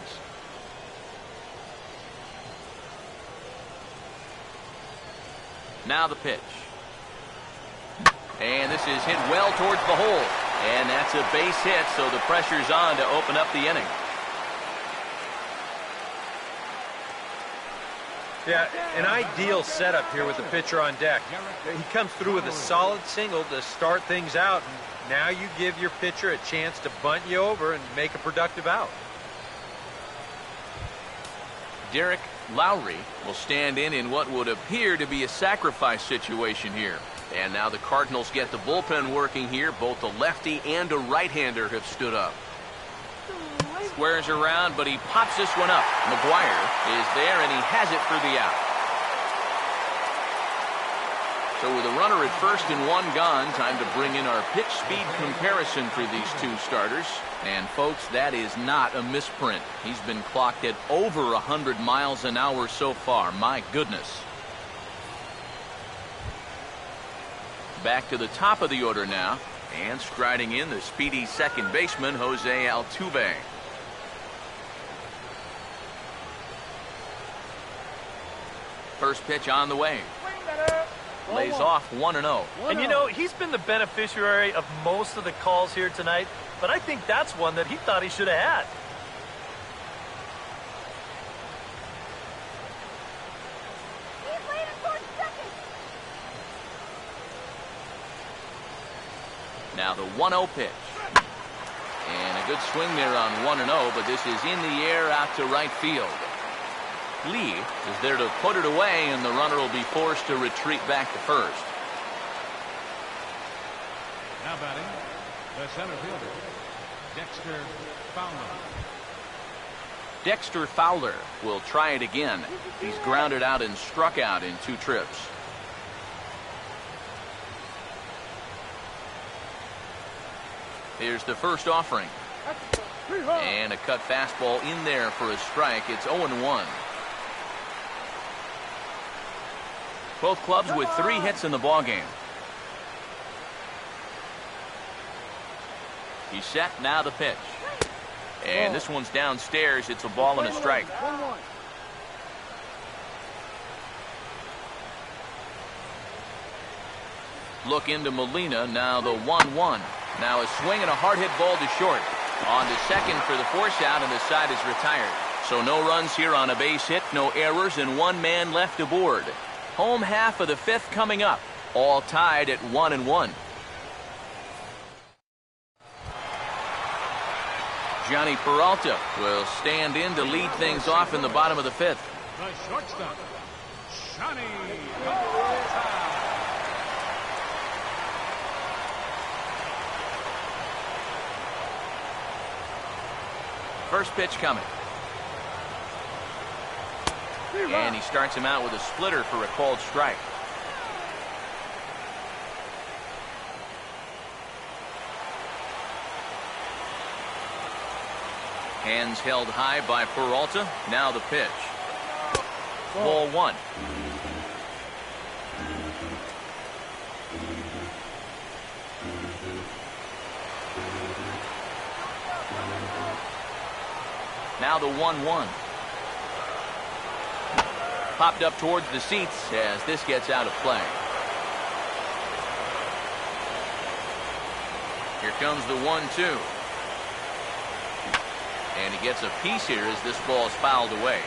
[SPEAKER 1] Now the pitch. And this is hit well towards the hole. And that's a base hit, so the pressure's on to open up the inning.
[SPEAKER 5] Yeah, an ideal setup here with the pitcher on deck. He comes through with a solid single to start things out. And now you give your pitcher a chance to bunt you over and make a productive out.
[SPEAKER 1] Derek Lowry will stand in what would appear to be a sacrifice situation here. And now the Cardinals get the bullpen working here. Both a lefty and a right-hander have stood up. Squares around, but he pops this one up. Maguire is there, and he has it for the out. So with a runner at first and 1 gone, time to bring in our pitch speed comparison for these 2 starters. And folks, that is not a misprint. He's been clocked at over 100 miles an hour so far. My goodness. Back to the top of the order now, and striding in the speedy second baseman, Jose Altuve. First pitch on the way. Lays off 1-0.
[SPEAKER 2] And you know, he's been the beneficiary of most of the calls here tonight, but I think that's one that he thought he should have had.
[SPEAKER 1] Now the 1-0 pitch. And a good swing there on 1-0, but this is in the air out to right field. Lee is there to put it away, and the runner will be forced to retreat back to first.
[SPEAKER 3] Now batting, the center fielder, Dexter Fowler.
[SPEAKER 1] Dexter Fowler will try it again. He's grounded out and struck out in 2 trips. Here's the first offering. And a cut fastball in there for a strike. It's 0-1. Both clubs with 3 hits in the ballgame. He's set, now the pitch. And this one's downstairs. It's a ball and a strike. Look into Molina, now the 1-1. Now a swing and a hard hit ball to short. On to second for the force out, and the side is retired. So no runs here on a base hit, no errors, and 1 man left aboard. Home half of the 5th coming up. All tied at 1-1. Johnny Peralta will stand in to lead things off in the bottom of the 5th.
[SPEAKER 3] The shortstop, Johnny Peralta.
[SPEAKER 1] First pitch coming. And he starts him out with a splitter for a called strike. Hands held high by Peralta. Now the pitch. Ball 1. Now the 1-1. Popped up towards the seats as this gets out of play. Here comes the 1-2. And he gets a piece here as this ball is fouled away.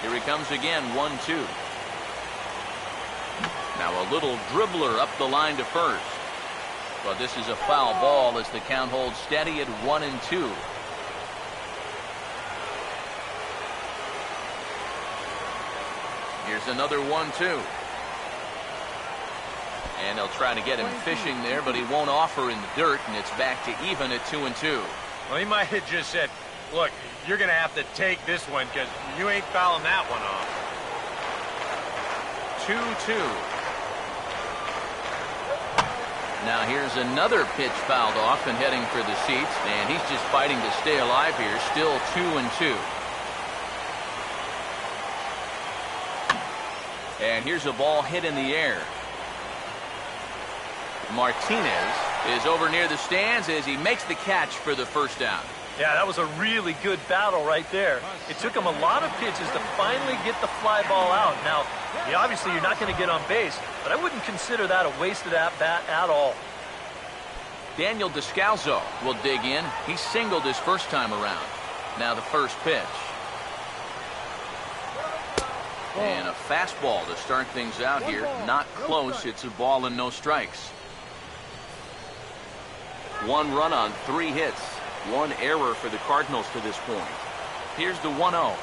[SPEAKER 1] Here he comes again, 1-2. Now a little dribbler up the line to first. But this is a foul ball as the count holds steady at 1-2. Here's another 1-2. And they'll try to get him fishing there, but he won't offer in the dirt, and it's back to even at 2-2.
[SPEAKER 5] Well, he might have just said, look, you're going to have to take this one because you ain't fouling that one off.
[SPEAKER 1] 2-2. Now here's another pitch fouled off and heading for the seats, and he's just fighting to stay alive here. Still 2-2. And here's a ball hit in the air. Martinez is over near the stands as he makes the catch for the first down.
[SPEAKER 2] Yeah, that was a really good battle right there. It took him a lot of pitches to finally get the fly ball out. Now, obviously you're not going to get on base, but I wouldn't consider that a wasted at-bat at all.
[SPEAKER 1] Daniel Descalzo will dig in. He singled his first time around. Now the first pitch. And a fastball to start things out here. Not close. It's a ball and no strikes. 1 run on 3 hits. 1 error for the Cardinals to this point. Here's the 1-0.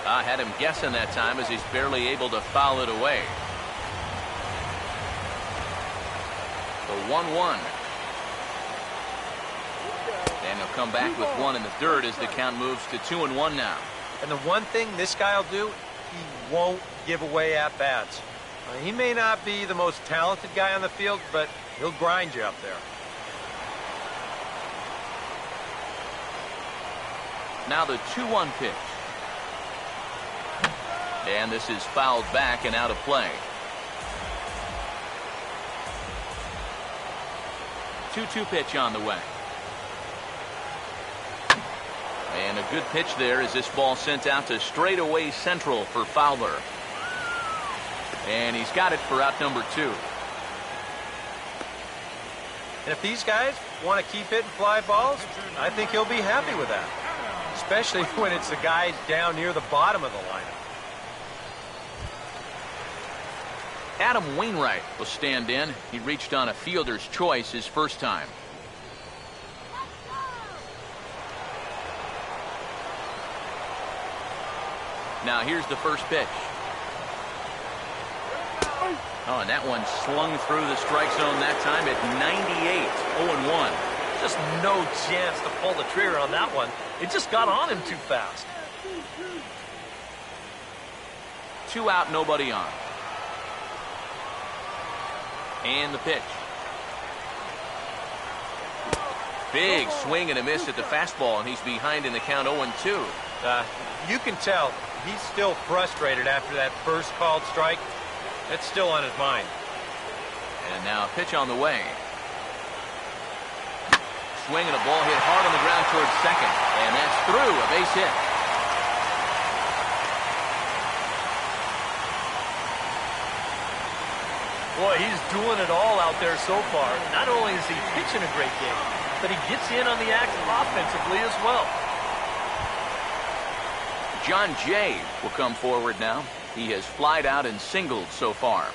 [SPEAKER 1] I had him guessing that time as he's barely able to foul it away. The 1-1. And he'll come back with 1 in the third as the count moves to 2-1 now.
[SPEAKER 5] And the one thing this guy will do, he won't give away at-bats. He may not be the most talented guy on the field, but he'll grind you up there.
[SPEAKER 1] Now the 2-1 pitch. And this is fouled back and out of play. 2-2 pitch on the way. And a good pitch there as this ball sent out to straightaway central for Fowler. And he's got it for out number 2.
[SPEAKER 5] And if these guys want to keep hitting fly balls, I think he'll be happy with that. Especially when it's the guys down near the bottom of the lineup.
[SPEAKER 1] Adam Wainwright will stand in. He reached on a fielder's choice his first time. Now here's the first pitch. Oh, and that one slung through the strike zone that time at 98. 0-1.
[SPEAKER 2] Just no chance to pull the trigger on that one. It just got on him too fast.
[SPEAKER 1] 2 out, nobody on. And the pitch. Big swing and a miss at the fastball, and he's behind in the count 0-2.
[SPEAKER 5] You can tell he's still frustrated after that first called strike. That's still on his mind.
[SPEAKER 1] And now a pitch on the way. Swing and a ball hit hard on the ground towards second. And that's through, a base hit.
[SPEAKER 2] Boy, he's doing it all out there so far. Not only is he pitching a great game, but he gets in on the act offensively as well.
[SPEAKER 1] John Jay will come forward now. He has flied out and singled so far.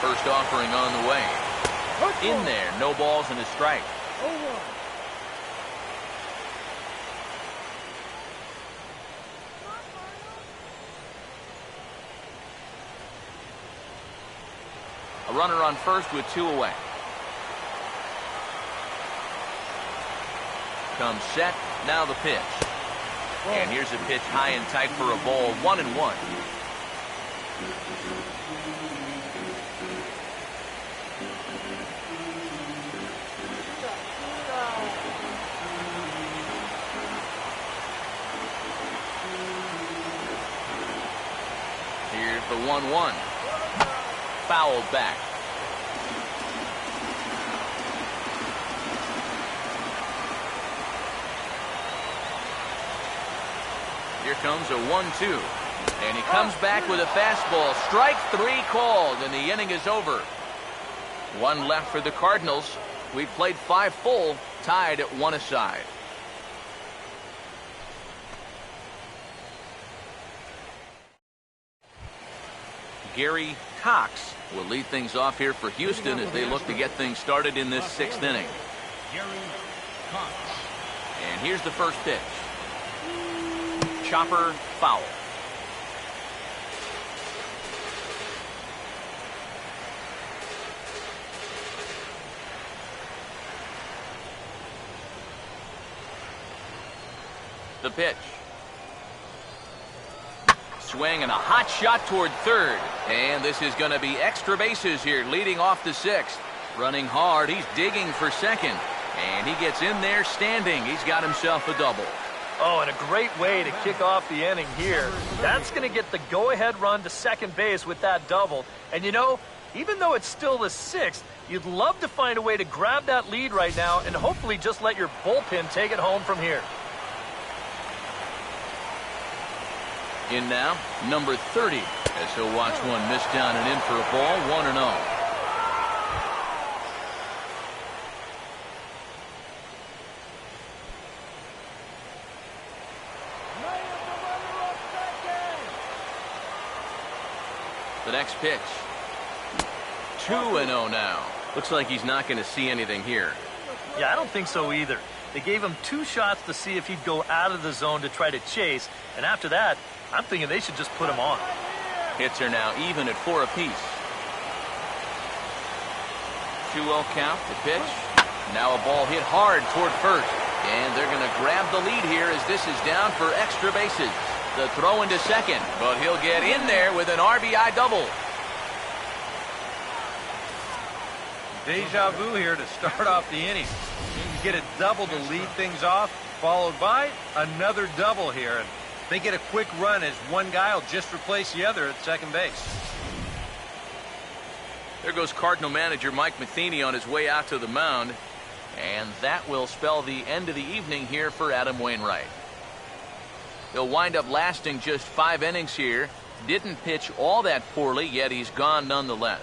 [SPEAKER 1] First offering on the way. In there, no balls and a strike. A runner on first with 2 away. Comes set, now the pitch. And here's a pitch high and tight for a ball, 1-1. Here's the 1-1. Fouled back. Here comes a 1-2. And he comes back with a fastball. Strike 3 called, and the inning is over. 1 left for the Cardinals. We've played 5 full, tied at 1 aside. Gary Cox will lead things off here for Houston as they look to get things started in this 6th inning.
[SPEAKER 3] Gary Cox.
[SPEAKER 1] And here's the first pitch. Chopper foul. The pitch. Swing and a hot shot toward third. And this is going to be extra bases here leading off the 6th. Running hard. He's digging for second. And he gets in there standing. He's got himself a double.
[SPEAKER 2] Oh, and a great way to kick off the inning here. That's going to get the go-ahead run to second base with that double. And you know, even though it's still the 6th, you'd love to find a way to grab that lead right now and hopefully just let your bullpen take it home from here.
[SPEAKER 1] In now, number 30, as he'll watch one miss down and in for a ball, 1-0. The next pitch. 2-0 now. Looks like he's not going to see anything here.
[SPEAKER 2] Yeah, I don't think so either. They gave him 2 shots to see if he'd go out of the zone to try to chase, and after that, I'm thinking they should just put him on.
[SPEAKER 1] Hits are now even at 4 apiece. 2-0 count, the pitch. Now a ball hit hard toward first, and they're going to grab the lead here as this is down for extra bases. The throw into second, but he'll get in there with an RBI double.
[SPEAKER 5] Deja vu here to start off the inning. You get a double to lead things off, followed by another double here. And they get a quick run as one guy will just replace the other at second base.
[SPEAKER 1] There goes Cardinal manager Mike Matheny on his way out to the mound. And that will spell the end of the evening here for Adam Wainwright. He'll wind up lasting just 5 innings here. Didn't pitch all that poorly, yet he's gone nonetheless.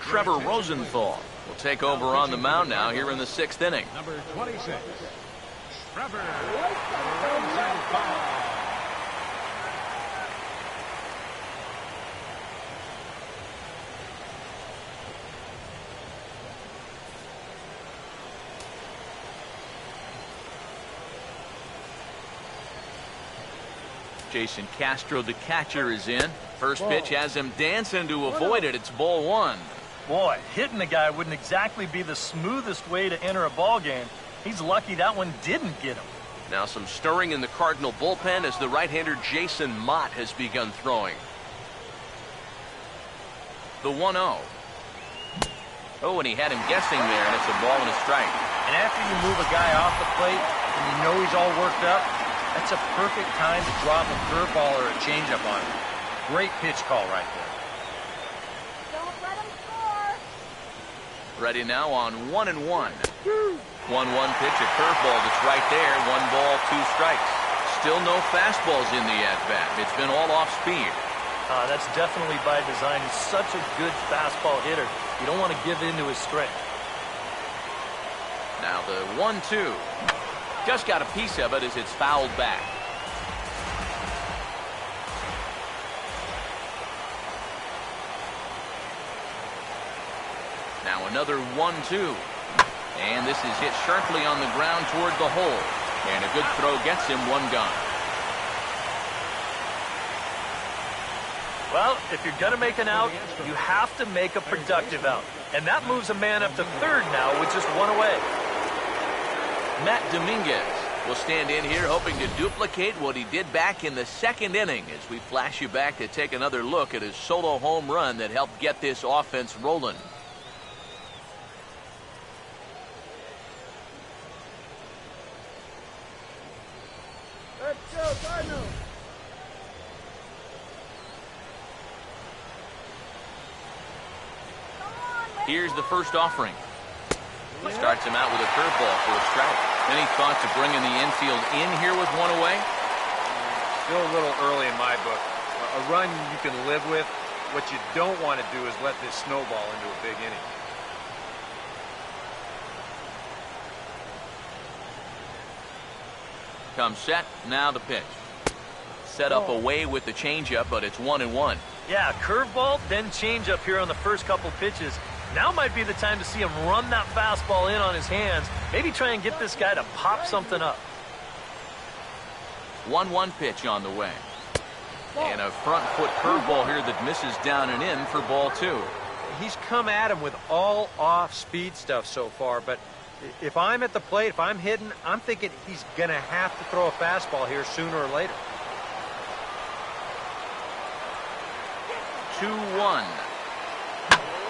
[SPEAKER 1] Trevor Rosenthal will take over on the mound now here in the 6th inning.
[SPEAKER 3] Number 26, Trevor Rosenthal.
[SPEAKER 1] Jason Castro, the catcher, is in. First pitch has him dancing to avoid it. It's ball 1.
[SPEAKER 2] Boy, hitting the guy wouldn't exactly be the smoothest way to enter a ball game. He's lucky that one didn't get him.
[SPEAKER 1] Now some stirring in the Cardinal bullpen as the right-hander Jason Mott has begun throwing. The 1-0. Oh, and he had him guessing there, and it's a ball and a strike.
[SPEAKER 5] And after you move a guy off the plate and you know he's all worked up, that's a perfect time to drop a curveball or a changeup on him. Great pitch call right there.
[SPEAKER 6] Don't let him score.
[SPEAKER 1] Ready now on 1-1. 1-1 pitch, a curveball that's right there. 1 ball, 2 strikes. Still no fastballs in the at-bat. It's been all off speed.
[SPEAKER 2] That's definitely by design. He's such a good fastball hitter. You don't want to give in to his strength.
[SPEAKER 1] Now the 1-2. Just got a piece of it as it's fouled back. Now another 1-2. And this is hit sharply on the ground toward the hole. And a good throw gets him 1 gone.
[SPEAKER 2] Well, if you're going to make an out, you have to make a productive out. And that moves a man up to third now with just 1 away.
[SPEAKER 1] Matt Dominguez will stand in here hoping to duplicate what he did back in the second inning as we flash you back to take another look at his solo home run that helped get this offense rolling.
[SPEAKER 3] Let's go, Cardinals.
[SPEAKER 1] Here's the first offering. Starts him out with a curveball for a strike. Any thoughts of bringing the infield in here with one away?
[SPEAKER 5] Still a little early in my book. A run you can live with. What you don't want to do is let this snowball into a big inning.
[SPEAKER 1] Comes set, now the pitch. Set up away with the changeup, but it's 1-1.
[SPEAKER 2] Yeah, curveball, then changeup here on the first couple pitches. Now might be the time to see him run that fastball in on his hands. Maybe try and get this guy to pop something up.
[SPEAKER 1] 1-1 pitch on the way. And a front foot curveball here that misses down and in for ball 2.
[SPEAKER 5] He's come at him with all off-speed stuff so far, but if I'm at the plate, if I'm hitting, I'm thinking he's going to have to throw a fastball here sooner or later.
[SPEAKER 1] 2-1.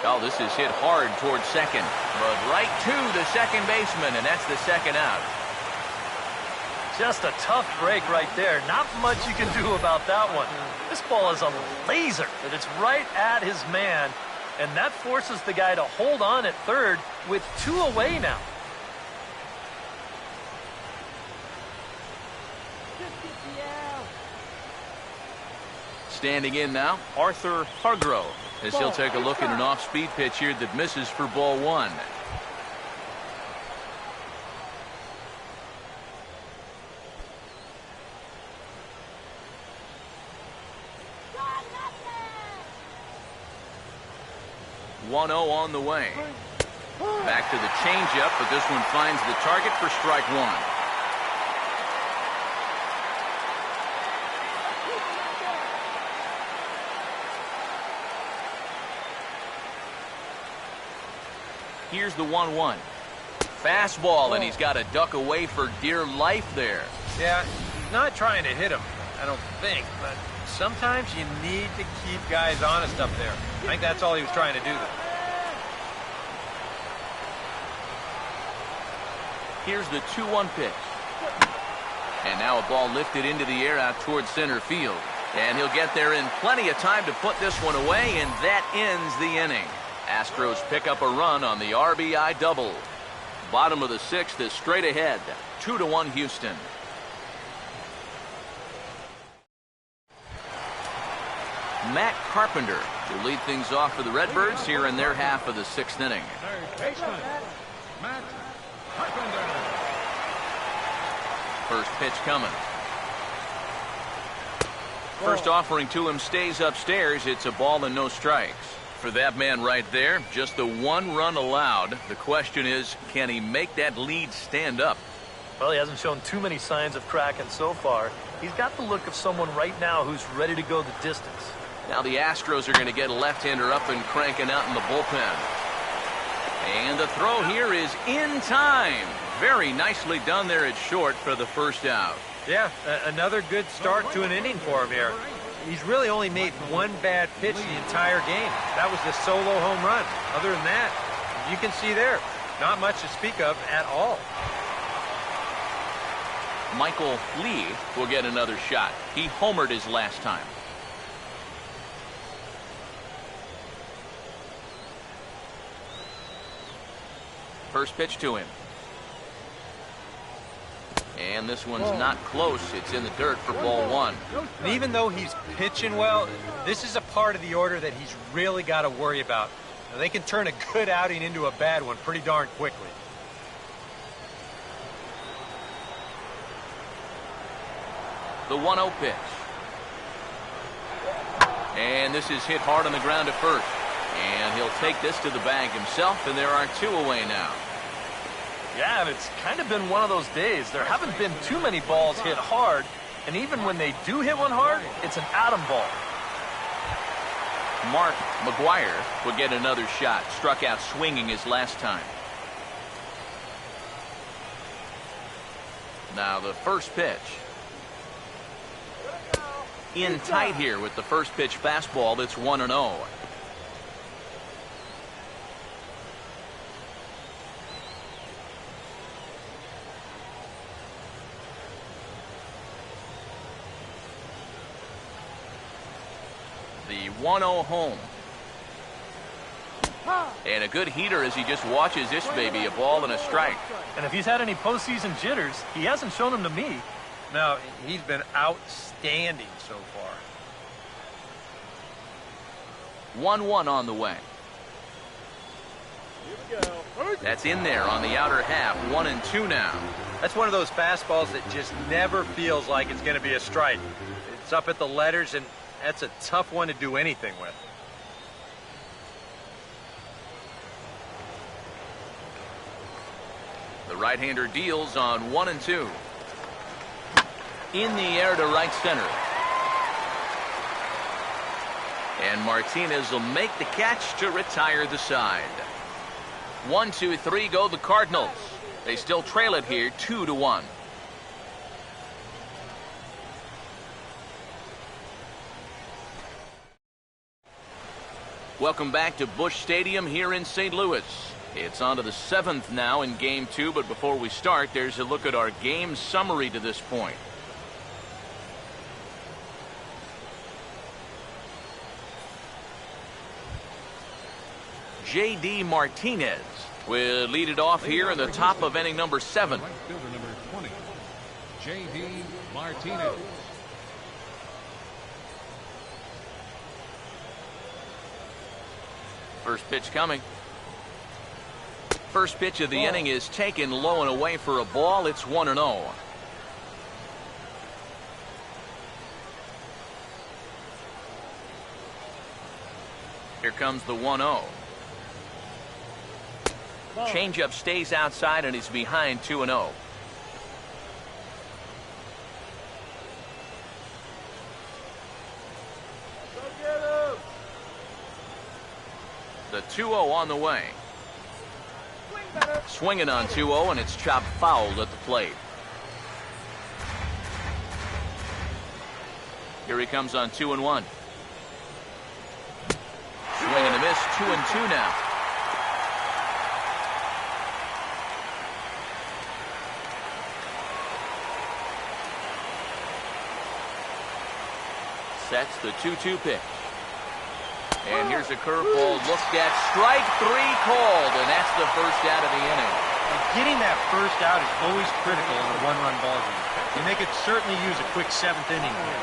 [SPEAKER 1] Oh, this is hit hard towards second, but right to the second baseman, and that's the second out.
[SPEAKER 2] Just a tough break right there. Not much you can do about that one. This ball is a laser, and it's right at his man, and that forces the guy to hold on at third with 2 away now.
[SPEAKER 1] Standing in now, Arthur Hargrove, as he'll take a look at an off-speed pitch here that misses for ball 1. One 0 on the way. Back to the changeup, but this one finds the target for strike 1. Here's the 1-1. Fastball, and he's got to duck away for dear life there.
[SPEAKER 5] Yeah, he's not trying to hit him, I don't think, but sometimes you need to keep guys honest up there. I think that's all he was trying to do there.
[SPEAKER 1] Here's the 2-1 pitch. And now a ball lifted into the air out towards center field. And he'll get there in plenty of time to put this one away, and that ends the inning. Astros pick up a run on the RBI double. Bottom of the 6th is straight ahead. 2-1 Houston. Matt Carpenter will lead things off for the Redbirds here in their half of the 6th inning.
[SPEAKER 3] Third baseman, Matt Carpenter.
[SPEAKER 1] First pitch coming. First offering to him stays upstairs. It's a ball and no strikes. For that man right there, just the 1 run allowed. The question is, can he make that lead stand up?
[SPEAKER 2] Well, he hasn't shown too many signs of cracking so far. He's got the look of someone right now who's ready to go the distance.
[SPEAKER 1] Now the Astros are going to get a left-hander up and cranking out in the bullpen. And the throw here is in time. Very nicely done there at short for the first out.
[SPEAKER 5] Yeah, another good start to an inning for him here. He's really only made 1 bad pitch the entire game. That was the solo home run. Other than that, you can see there, not much to speak of at all.
[SPEAKER 1] Michael Lee will get another shot. He homered his last time. First pitch to him. And this one's not close. It's in the dirt for ball 1.
[SPEAKER 5] And even though he's pitching well, this is a part of the order that he's really got to worry about. Now, they can turn a good outing into a bad one pretty darn quickly.
[SPEAKER 1] The 1-0 pitch. And this is hit hard on the ground at first. And he'll take this to the bag himself, and there are 2 away now.
[SPEAKER 2] Yeah, and it's kind of been one of those days. There haven't been too many balls hit hard, and even when they do hit one hard, it's an atom ball.
[SPEAKER 1] Mark Maguire will get another shot. Struck out swinging his last time. Now the first pitch. In tight here with the first pitch fastball. It's 1-0. The 1-0 home. And a good heater as he just watches this baby, a ball and a strike.
[SPEAKER 2] And if he's had any postseason jitters, he hasn't shown them to me.
[SPEAKER 5] No, he's been outstanding so far.
[SPEAKER 1] 1-1 on the way. That's in there on the outer half. 1-2 now.
[SPEAKER 5] That's one of those fastballs that just never feels like it's going to be a strike. It's up at the letters, and that's a tough one to do anything with.
[SPEAKER 1] The right-hander deals on 1-2. In the air to right center. And Martinez will make the catch to retire the side. 1-2-3 go the Cardinals. They still trail it here 2-1. Welcome back to Busch Stadium here in St. Louis. It's on to the 7th now in Game 2, but before we start, there's a look at our game summary to this point. J.D. Martinez will lead it off here in the top of inning number 7.
[SPEAKER 3] Right fielder number 20, J.D. Martinez.
[SPEAKER 1] First pitch coming. First pitch of the inning is taken low and away for a ball. It's 1-0. Here comes the 1-0. Changeup stays outside and is behind 2-0. The 2-0 on the way. Swinging on 2-0, and it's chopped foul at the plate. Here he comes on 2-1. Swing and a miss, 2-2 now. Sets the 2-2 pitch. And here's a curveball looked at. Strike 3 called, and that's the first out of the inning.
[SPEAKER 4] And getting that first out is always critical in a one-run ball game. And they could certainly use a quick 7th inning here.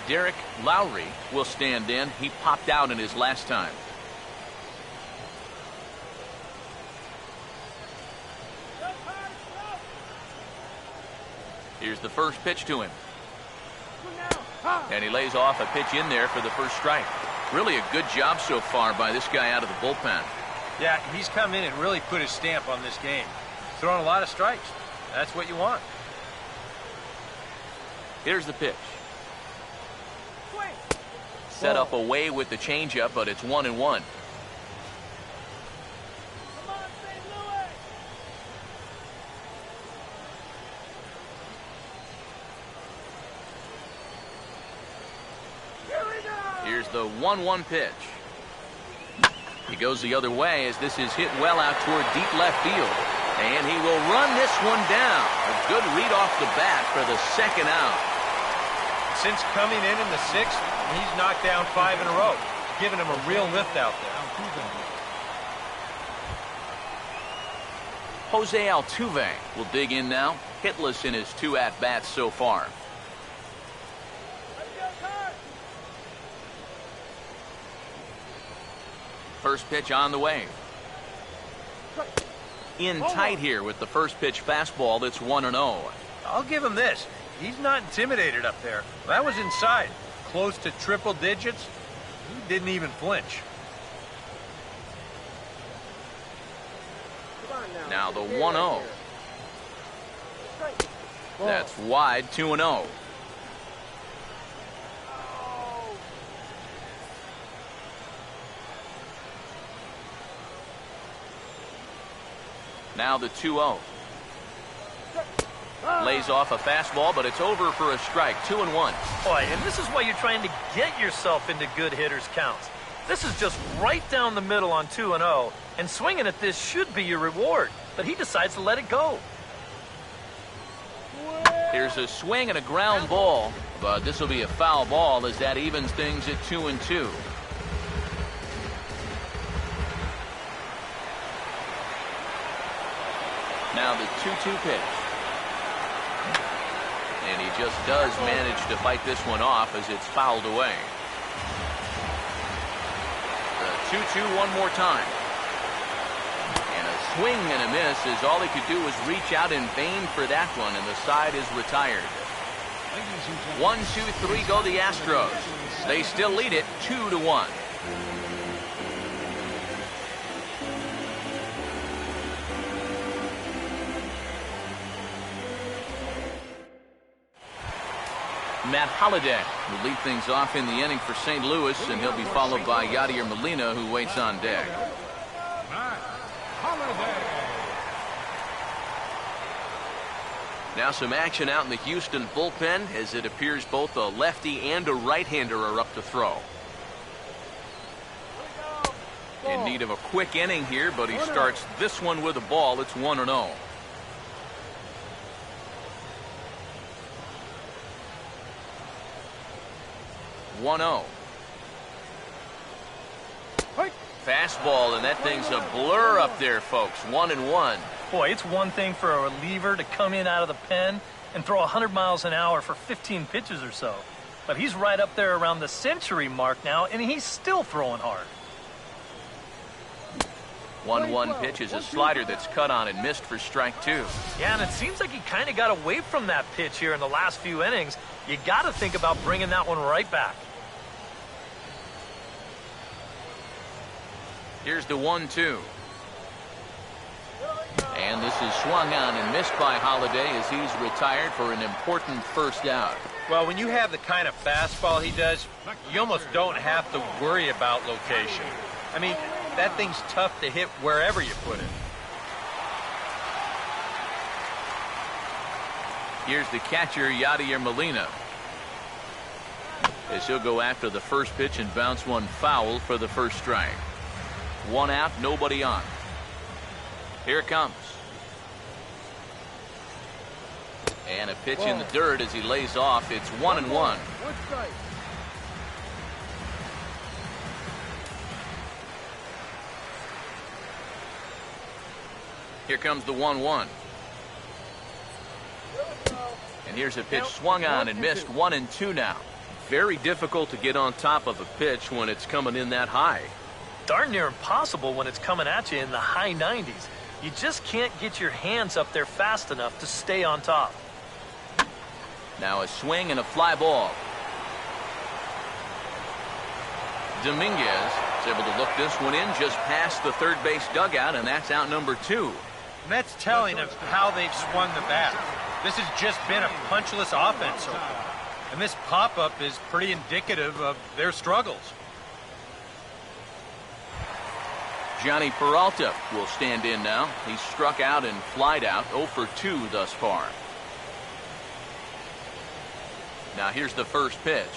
[SPEAKER 1] Derek Lowry will stand in. He popped out in his last time. Here's the first pitch to him. And he lays off a pitch in there for the first strike. Really a good job so far by this guy out of the bullpen.
[SPEAKER 5] Yeah, he's come in and really put his stamp on this game. Throwing a lot of strikes. That's what you want.
[SPEAKER 1] Here's the pitch. Set up away with the changeup, but it's 1-1. Here's the 1-1 pitch. He goes the other way as this is hit well out toward deep left field. And he will run this one down. A good read off the bat for the second out.
[SPEAKER 5] Since coming in the 6th, he's knocked down 5 in a row, giving him a real lift out there.
[SPEAKER 1] Jose Altuve will dig in now. Hitless in his 2 at-bats so far. First pitch on the way. In tight here with the first pitch fastball. That's 1-0.
[SPEAKER 5] I'll give him this. He's not intimidated up there. That was inside. Close to triple digits. He didn't even flinch.
[SPEAKER 1] Now the 1-0. That's wide. 2-0. Now the 2-0. Lays off a fastball, but it's over for a strike. 2-1.
[SPEAKER 2] Boy, and this is why you're trying to get yourself into good hitters' counts. This is just right down the middle on 2-0, and swinging at this should be your reward, but he decides to let it go.
[SPEAKER 1] Here's a swing and a ground ball, but this will be a foul ball as that evens things at 2-2. Now the 2-2 pitch. And he just does manage to fight this one off as it's fouled away. The 2-2 one more time. And a swing and a miss as all he could do was reach out in vain for that one, and the side is retired. 1-2-3 go the Astros. They still lead it 2-1. Matt Holliday will lead things off in the inning for St. Louis, and he'll be followed by Yadier Molina, who waits on deck. Now some action out in the Houston bullpen, as it appears both a lefty and a right-hander are up to throw. In need of a quick inning here, but he starts this one with a ball. It's 1-0. Fastball, and that thing's a blur up there, folks. 1-1.
[SPEAKER 2] Boy, it's one thing for a reliever to come in out of the pen and throw 100 miles an hour for 15 pitches or so. But he's right up there around the century mark now, and he's still throwing hard.
[SPEAKER 1] 1-1 pitch is a slider that's cut on and missed for strike 2.
[SPEAKER 2] Yeah, and it seems like he kind of got away from that pitch here in the last few innings. You got to think about bringing that one right back.
[SPEAKER 1] Here's the 1-2. And this is swung on and missed by Holliday as he's retired for an important first out.
[SPEAKER 5] Well, when you have the kind of fastball he does, you almost don't have to worry about location. I mean, that thing's tough to hit wherever you put it.
[SPEAKER 1] Here's the catcher, Yadier Molina, as he'll go after the first pitch and bounce one foul for the first strike. 1 out, nobody on. Here it comes. And a pitch in the dirt as he lays off. It's 1-1. Here comes the 1-1. And here's a pitch swung on and missed. 1-2 now. Very difficult to get on top of a pitch when it's coming in that high.
[SPEAKER 2] Darn near impossible when it's coming at you in the high 90s. You just can't get your hands up there fast enough to stay on top.
[SPEAKER 1] Now a swing and a fly ball. Dominguez is able to look this one in just past the third base dugout, and that's out number 2.
[SPEAKER 5] And that's telling of how they've swung the bat. This has just been a punchless offense so far. And this pop-up is pretty indicative of their struggles.
[SPEAKER 1] Johnny Peralta will stand in now. He's struck out and flied out, 0 for 2 thus far. Now here's the first pitch.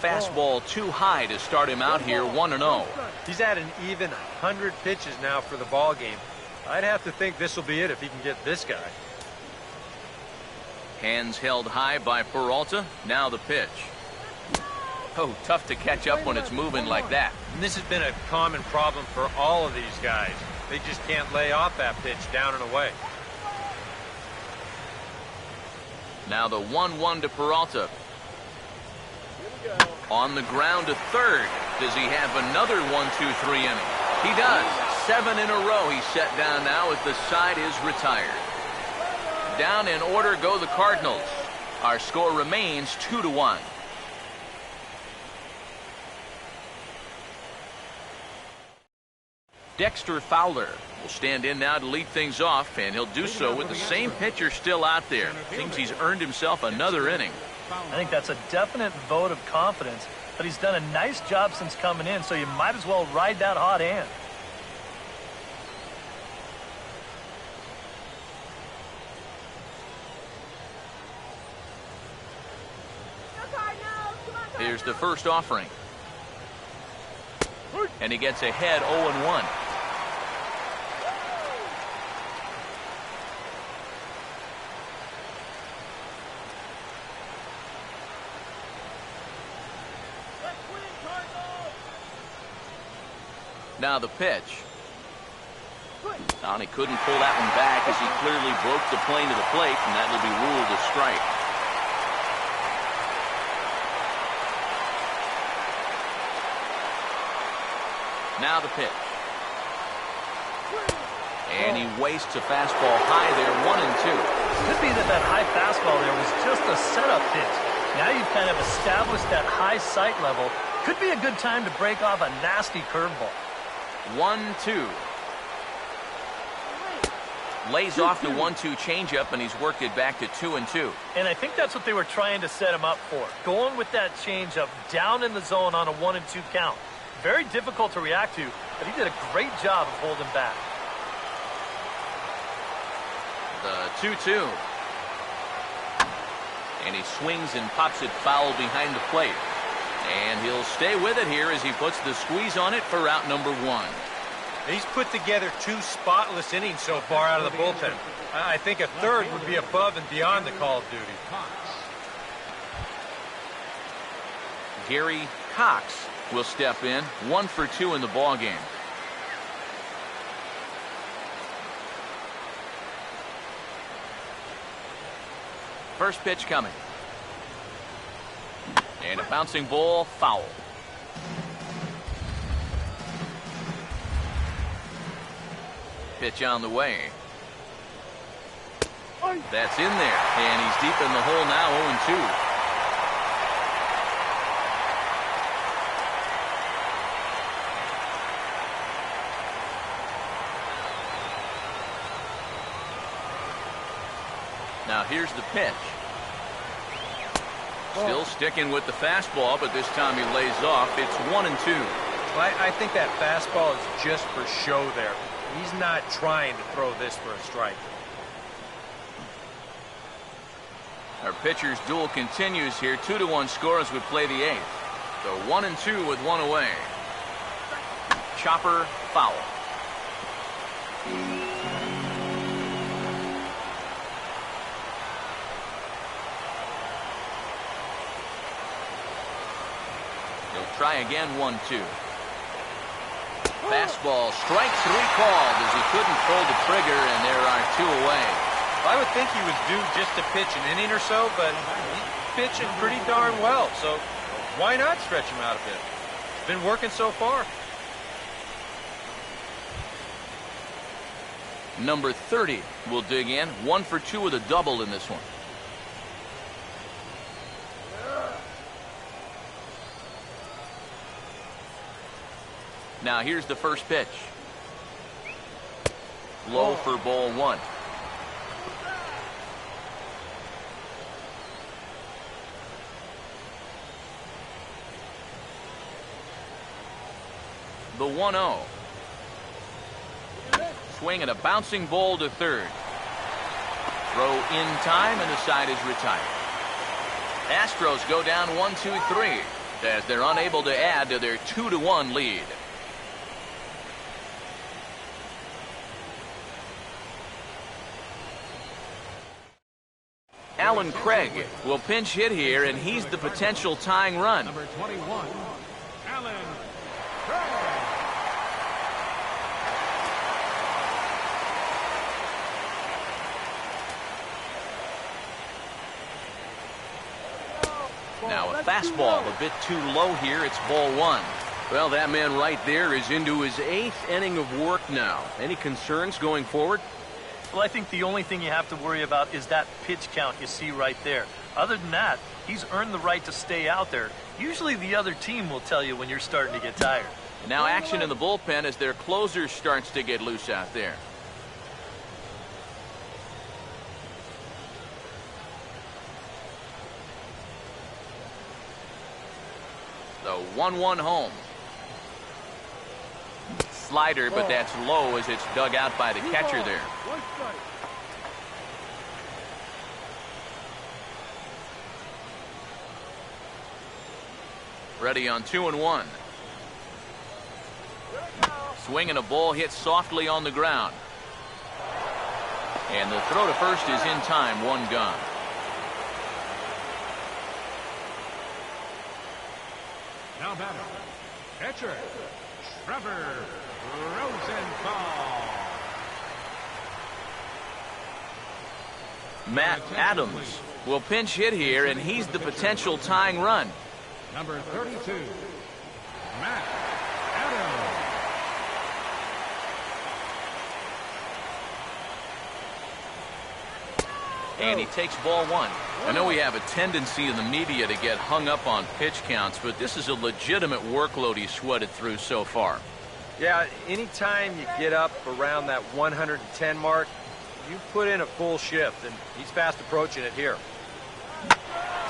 [SPEAKER 1] Fastball too high to start him out here, 1-0.
[SPEAKER 5] He's at an even 100 pitches now for the ball game. I'd have to think this will be it if he can get this guy.
[SPEAKER 1] Hands held high by Peralta. Now the pitch. Oh, tough to catch up when it's moving like that.
[SPEAKER 5] And this has been a common problem for all of these guys. They just can't lay off that pitch down and away.
[SPEAKER 1] Now the 1-1 to Peralta. On the ground to third. Does he have another 1-2-3 inning? He does. 7 in a row he's set down now as the side is retired. Down in order go the Cardinals. Our score remains 2-1. Dexter Fowler will stand in now to lead things off, and he'll do so with the same pitcher still out there. Seems he's earned himself another inning.
[SPEAKER 2] I think that's a definite vote of confidence, but he's done a nice job since coming in, so you might as well ride that hot hand.
[SPEAKER 1] Here's the first offering. And he gets ahead 0-1. Now the pitch. And he couldn't pull that one back as he clearly broke the plane to the plate, and that will be ruled a strike. Now the pitch. And he wastes a fastball high there, 1-2.
[SPEAKER 2] Could be that high fastball there was just a setup pitch. Now you've kind of established that high sight level. Could be a good time to break off a nasty curveball.
[SPEAKER 1] 1-2. Lays off the 1-2 changeup, and he's worked it back to 2-2.
[SPEAKER 2] And I think that's what they were trying to set him up for. Going with that changeup down in the zone on a 1-2 count. Very difficult to react to, but he did a great job of holding back.
[SPEAKER 1] The 2-2. And he swings and pops it foul behind the plate. And he'll stay with it here as he puts the squeeze on it for out number 1.
[SPEAKER 5] He's put together 2 spotless innings so far out of the bullpen. I think a third would be above and beyond the call of duty.
[SPEAKER 1] Gary Cox will step in, 1 for 2 in the ball game. First pitch coming. And a bouncing ball, foul. Pitch on the way. That's in there, and he's deep in the hole now, 0-2. Now here's the pitch. Still sticking with the fastball, but this time he lays off. It's 1-2.
[SPEAKER 5] I think that fastball is just for show there. He's not trying to throw this for a strike.
[SPEAKER 1] Our pitcher's duel continues here. 2-1 score as we play the 8th. So 1-2 with 1 away. Chopper, foul. He'll try again, 1-2. Fastball, strike 3 called as he couldn't pull the trigger, and there are 2 away.
[SPEAKER 5] I would think he was due just to pitch an inning or so, but he's pitching pretty darn well, so why not stretch him out a bit? It's been working so far.
[SPEAKER 1] Number 30 will dig in, 1 for 2 with a double in this one. Now here's the first pitch. Low for ball 1. The 1-0. Swing and a bouncing ball to third. Throw in time, and the side is retired. Astros go down 1-2-3 as they're unable to add to their 2-1 lead. Alan Craig will pinch hit here, and he's the potential tying run.
[SPEAKER 3] Number 21, Alan Craig.
[SPEAKER 1] Now a fastball a bit too low here. It's ball 1. Well, that man right there is into his 8th inning of work now. Any concerns going forward?
[SPEAKER 2] Well, I think the only thing you have to worry about is that pitch count you see right there. Other than that, he's earned the right to stay out there. Usually the other team will tell you when you're starting to get tired.
[SPEAKER 1] Now action in the bullpen as their closer starts to get loose out there. The 1-1 home. Slider, but that's low as it's dug out by the catcher there. Ready on 2-1. Swinging a ball hit softly on the ground. And the throw to first is in time. One gone.
[SPEAKER 3] Now batter, catcher, Trevor Rosenthal.
[SPEAKER 1] Matt Adams will pinch hit here, and he's the potential tying run.
[SPEAKER 3] Number 32, Matt Adams.
[SPEAKER 1] And he takes ball one. I know we have a tendency in the media to get hung up on pitch counts, but this is a legitimate workload he's sweated through so far.
[SPEAKER 5] Yeah, anytime you get up around that 110 mark, you put in a full shift, and he's fast approaching it here.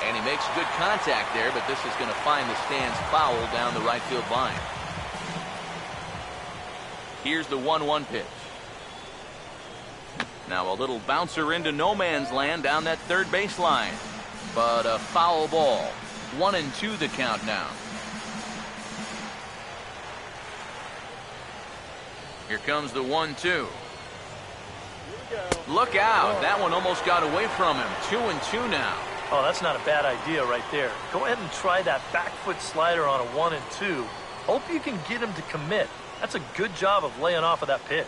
[SPEAKER 1] And he makes good contact there, but this is going to find the stands foul down the right field line. Here's the 1-1 pitch. Now a little bouncer into no man's land down that third baseline. But a foul ball. 1-2 the count now. Here comes the 1-2. Look out. That one almost got away from him. 2-2 now.
[SPEAKER 2] Oh, that's not a bad idea right there. Go ahead and try that back foot slider on a 1-2. Hope you can get him to commit. That's a good job of laying off of that pitch.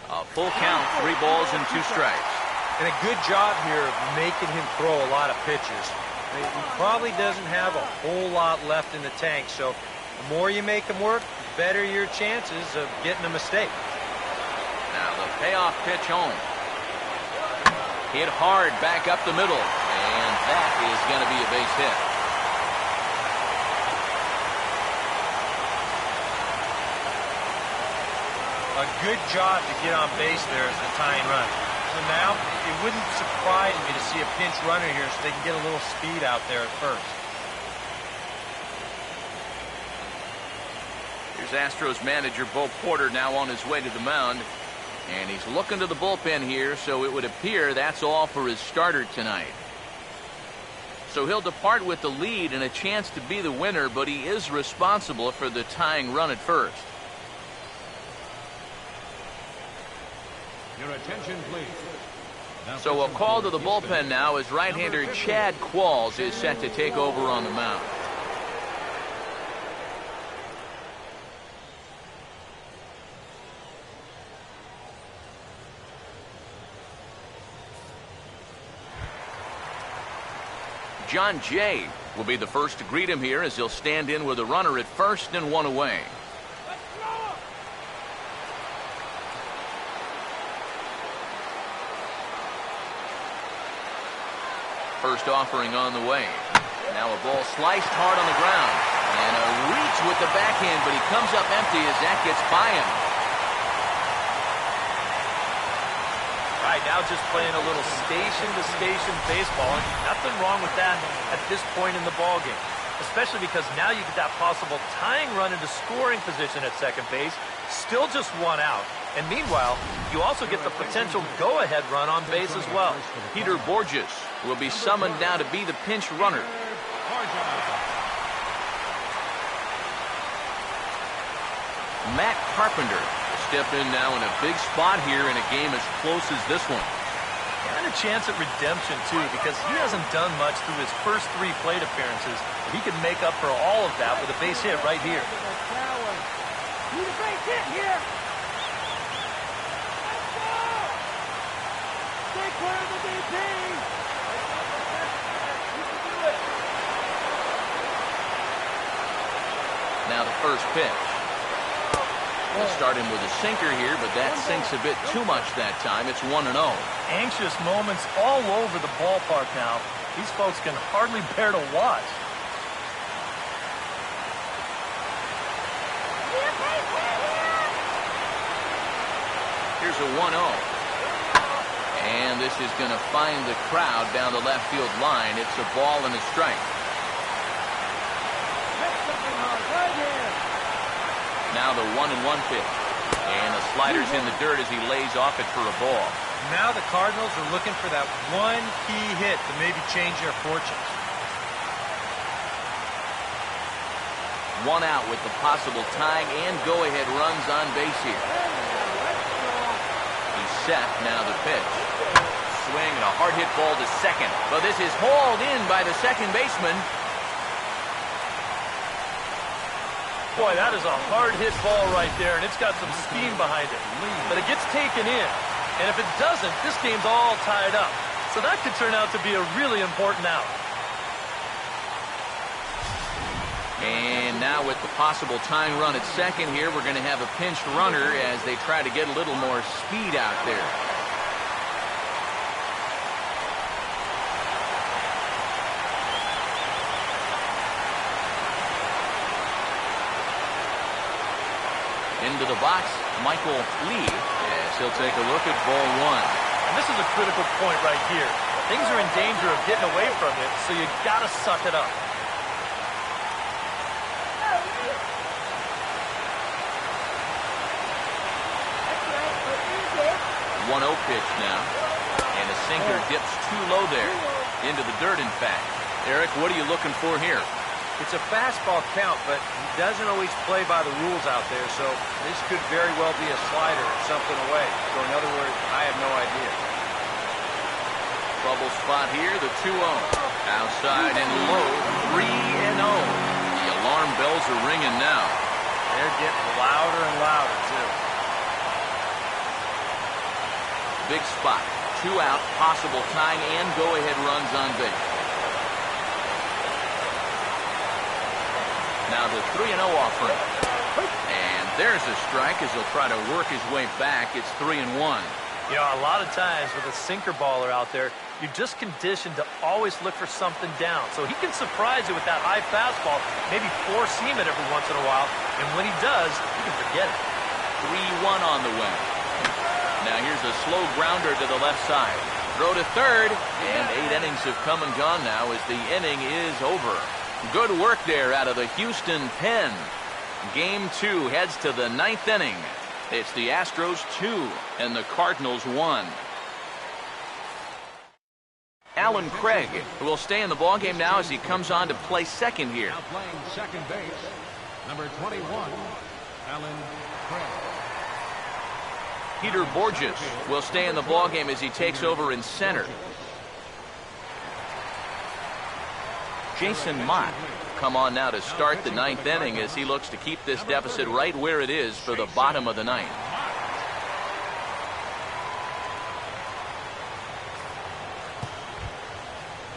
[SPEAKER 1] A full count, 3 balls and 2 strikes.
[SPEAKER 5] And a good job here of making him throw a lot of pitches. He probably doesn't have a whole lot left in the tank, so the more you make him work, the better your chances of getting a mistake.
[SPEAKER 1] Now the payoff pitch home. Hit hard back up the middle, and that is going to be a base hit.
[SPEAKER 5] A good job to get on base there as the tying run. So now it wouldn't surprise me to see a pinch runner here so they can get a little speed out there at first.
[SPEAKER 1] Here's Astros manager Bo Porter now on his way to the mound. And he's looking to the bullpen here, so it would appear that's all for his starter tonight. So he'll depart with the lead and a chance to be the winner, but he is responsible for the tying run at first.
[SPEAKER 3] Your attention, please.
[SPEAKER 1] So a call to the bullpen now as right-hander Chad Qualls is set to take over on the mound. John Jay will be the first to greet him here as he'll stand in with a runner at first and 1 away. First offering on the way. Now a ball sliced hard on the ground. And a reach with the backhand, but he comes up empty as that gets by him.
[SPEAKER 2] Right now just playing a little station-to-station baseball. And nothing wrong with that at this point in the ballgame. Especially because now you get that possible tying run into scoring position at second base. Still just 1 out. And meanwhile, you also get the potential go-ahead run on base as well.
[SPEAKER 1] Peter Borges will be summoned now to be the pinch runner. Matt Carpenter will step in now in a big spot here in a game as close as this one.
[SPEAKER 2] And a chance at redemption, too, because he hasn't done much through his first 3 plate appearances. He could make up for all of that with a base hit right here.
[SPEAKER 6] Need a base hit here. Stay clear of the DP.
[SPEAKER 1] Now the first pitch. We'll start him with a sinker here, but that sinks a bit too much that time. It's 1-0.
[SPEAKER 2] Anxious moments all over the ballpark now. These folks can hardly bear to watch.
[SPEAKER 1] Here's a 1-0. And this is going to find the crowd down the left field line. It's a ball and a strike. Now the 1-1 pitch. And the slider's in the dirt as he lays off it for a ball.
[SPEAKER 5] Now the Cardinals are looking for that one key hit to maybe change their fortunes.
[SPEAKER 1] One out with the possible tying and go-ahead runs on base here. He's set. Now the pitch. Swing and a hard hit ball to second. But this is hauled in by the second baseman.
[SPEAKER 2] Boy, that is a hard hit ball right there, and it's got some steam behind it. But it gets taken in. And if it doesn't, this game's all tied up. So that could turn out to be a really important out.
[SPEAKER 1] And now with the possible tying run at second here, we're going to have a pinched runner as they try to get a little more speed out there. Into the box, Michael Lee, as he'll take a look at ball one.
[SPEAKER 2] And this is a critical point right here. Things are in danger of getting away from it, so you got to suck it up.
[SPEAKER 1] 1-0 pitch now. And a sinker dips too low there. Into the dirt, in fact. Eric, what are you looking for here?
[SPEAKER 5] It's a fastball count, but he doesn't always play by the rules out there, so this could very well be a slider or something away. So in other words, I have no idea.
[SPEAKER 1] Trouble spot here, the 2-0. Outside and low, 3-0. The alarm bells are ringing now.
[SPEAKER 5] They're getting louder and louder, too.
[SPEAKER 1] Big spot. 2 out, possible tying and go-ahead runs on base. Now the 3-0 offering. And there's a strike as he'll try to work his way back. It's 3-1.
[SPEAKER 2] You know, a lot of times with a sinker baller out there, you're just conditioned to always look for something down. So he can surprise you with that high fastball, maybe four-seam it every once in a while. And when he does, you can forget it.
[SPEAKER 1] 3-1 on the way. Now here's a slow grounder to the left side. Throw to third. And 8 innings have come and gone now as the inning is over. Good work there out of the Houston pen. Game 2 heads to the 9th inning. It's the Astros 2 and the Cardinals 1. Alan Craig will stay in the ballgame now as he comes on to play second here.
[SPEAKER 3] Now playing second base, number 21, Alan Craig.
[SPEAKER 1] Peter Borges will stay in the ballgame as he takes over in center. Jason Mott come on now to start the 9th inning as he looks to keep this deficit right where it is for the bottom of the 9th.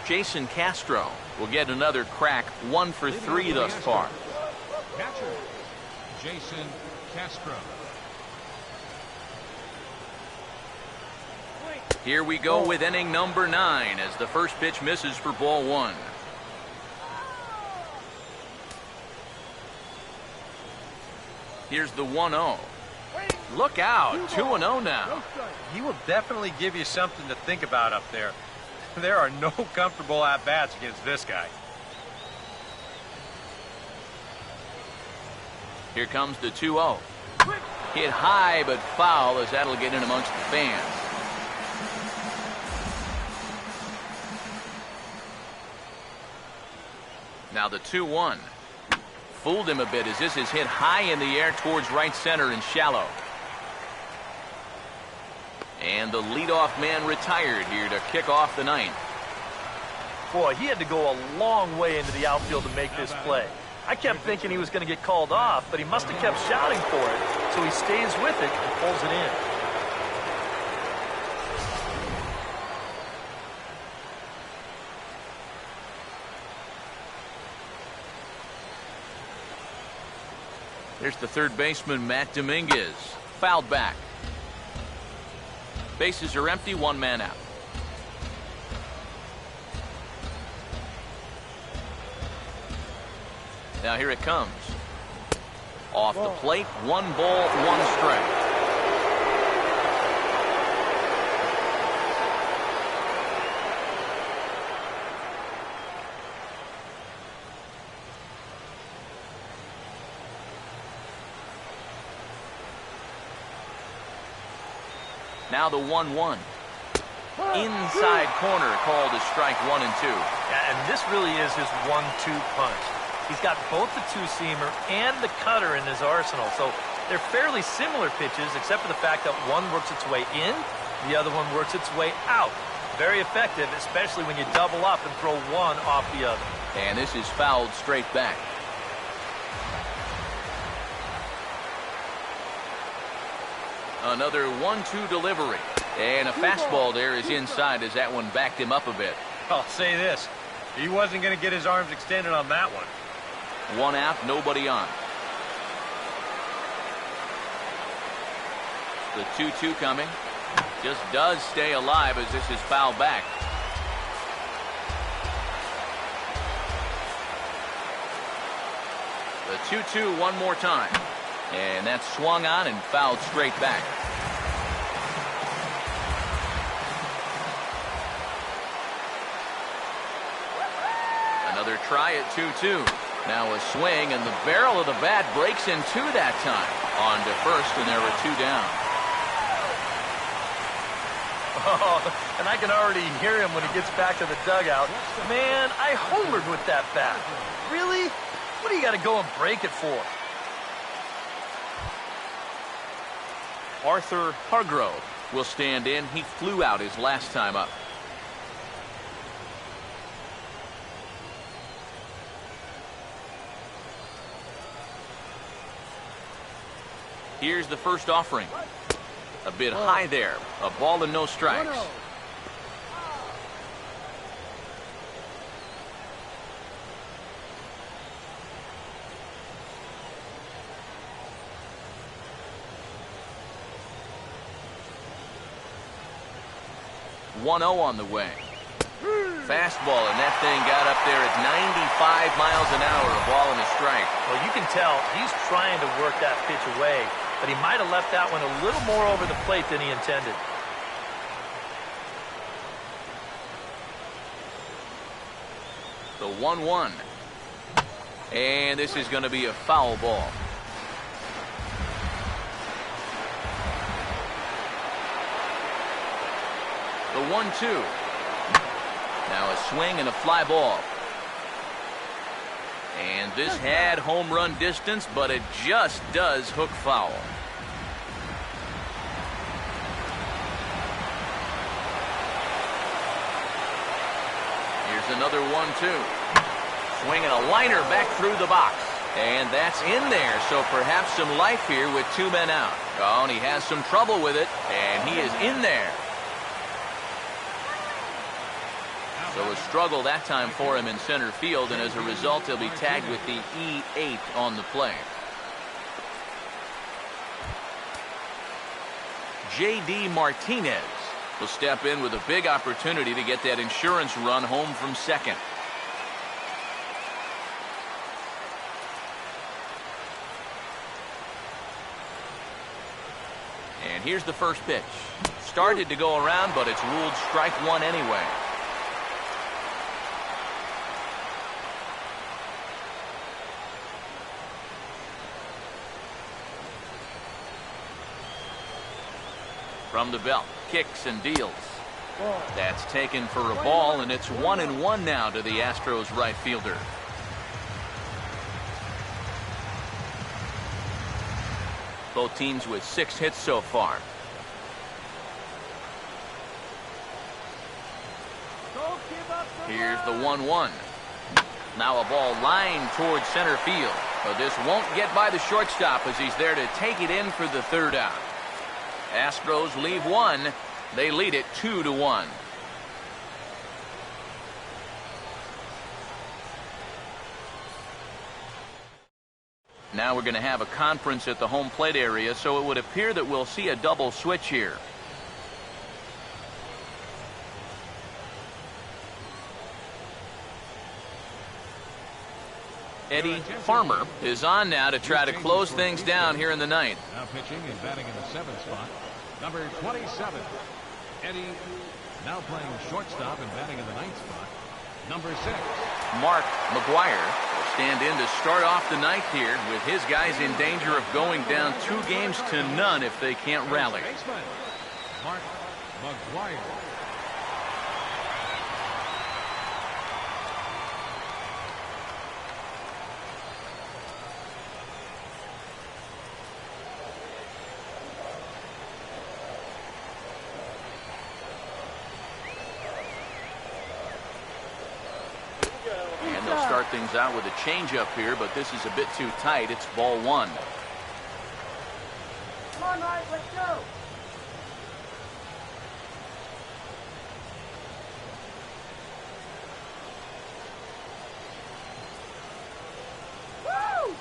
[SPEAKER 1] Jason Castro will get another crack, 1 for 3 thus far.
[SPEAKER 3] Catcher, Jason Castro.
[SPEAKER 1] Here we go with inning number 9 as the first pitch misses for ball 1. Here's the 1-0. Look out, 2-0 now.
[SPEAKER 5] He will definitely give you something to think about up there. There are no comfortable at-bats against this guy.
[SPEAKER 1] Here comes the 2-0. Hit high but foul as that'll get in amongst the fans. Now the 2-1. Fooled him a bit as this is hit high in the air towards right center and shallow. And the leadoff man retired here to kick off the 9th.
[SPEAKER 2] Boy, he had to go a long way into the outfield to make this play. I kept thinking he was going to get called off, but he must have kept shouting for it, so he stays with it and pulls it in.
[SPEAKER 1] There's the third baseman, Matt Dominguez. Fouled back. Bases are empty, 1 man out. Now here it comes. Off the plate, 1 ball, 1 strike. Now the 1-1. Inside corner called as strike 1 and 2.
[SPEAKER 2] Yeah, and this really is his 1-2 punch. He's got both the two-seamer and the cutter in his arsenal, so they're fairly similar pitches, except for the fact that one works its way in, the other one works its way out. Very effective, especially when you double up and throw one off the other.
[SPEAKER 1] And this is fouled straight back. Another 1-2 delivery. And a fastball there is inside as that one backed him up a bit.
[SPEAKER 4] I'll say this. He wasn't going to get his arms extended on that one.
[SPEAKER 1] One out, nobody on. The 2-2 coming. Just does stay alive as this is fouled back. The 2-2 one more time. And that's swung on and fouled straight back. Another try at 2-2. Now a swing, and the barrel of the bat breaks in two that time. On to first, and there were two down.
[SPEAKER 2] Oh, and I can already hear him when he gets back to the dugout. Man, I homered with that bat. Really? What do you got to go and break it for?
[SPEAKER 1] Arthur Hargrove will stand in. He flew out his last time up. Here's the first offering. A bit high there. A ball and no strikes. 1-0 on the way. Fastball, and that thing got up there at 95 miles an hour, a ball and a strike.
[SPEAKER 2] Well, you can tell he's trying to work that pitch away, but he might have left that one a little more over the plate than he intended. The
[SPEAKER 1] 1-1. And this is going to be a foul ball. The 1-2. Now a swing and a fly ball. And this had home run distance, but it just does hook foul. Here's another 1-2. Swinging a liner back through the box. And that's in there, so perhaps some life here with two men out. Oh, and he has some trouble with it, and he is in there. So a struggle that time for him in center field, and as a result, he'll be tagged with the E8 on the play. J.D. Martinez will step in with a big opportunity to get that insurance run home from second. And here's the first pitch. Started to go around, but it's ruled strike one anyway. From the belt, kicks and deals. That's taken for a ball, and it's 1-1 now to the Astros right fielder. Both teams with 6 hits so far. Here's the 1-1. Now a ball lined towards center field, but this won't get by the shortstop as he's there to take it in for the third out. Astros leave one. They lead it 2-1. Now we're going to have a conference at the home plate area, so it would appear that we'll see a double switch here. Eddie Farmer is on now to try to close things down here in the ninth.
[SPEAKER 3] Now pitching and batting in the 7th spot, number 27. Eddie now playing shortstop and batting in the 9th spot, number 6. Mark
[SPEAKER 1] Maguire will stand in to start off the ninth here, with his guys in danger of going down 2-0 if they can't rally.
[SPEAKER 3] Mark Maguire.
[SPEAKER 1] things out with a changeup here, but this is a bit too tight. It's ball one.
[SPEAKER 6] Come on, Mike, let's go. Woo!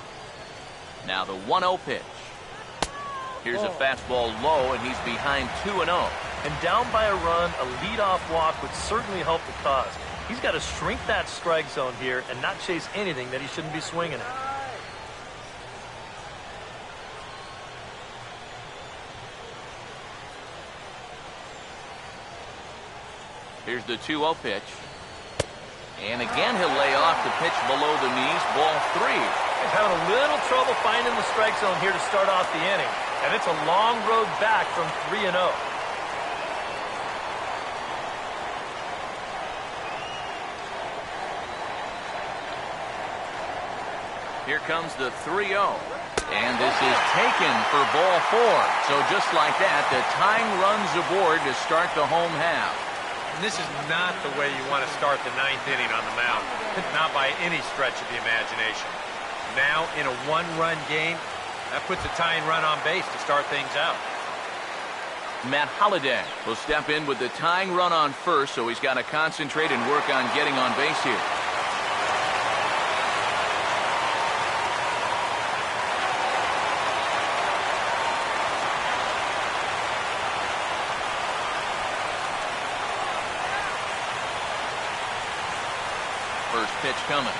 [SPEAKER 1] Now the 1-0 pitch. Here's a fastball low, and he's behind 2-0.
[SPEAKER 2] And down by a run, a leadoff walk would certainly help the cause. He's got to shrink that strike zone here and not chase anything that he shouldn't be swinging at.
[SPEAKER 1] Here's the 2-0 pitch. And again, he'll lay off the pitch below the knees. Ball 3.
[SPEAKER 2] He's having a little trouble finding the strike zone here to start off the inning. And it's a long road back from 3-0.
[SPEAKER 1] Here comes the 3-0. And this is taken for ball 4. So just like that, the tying runs aboard to start the home half.
[SPEAKER 5] And this is not the way you want to start the 9th inning on the mound. Not by any stretch of the imagination. Now, in a one-run game, that puts a tying run on base to start things out.
[SPEAKER 1] Matt Holliday will step in with the tying run on first, so he's got to concentrate and work on getting on base here. First pitch coming.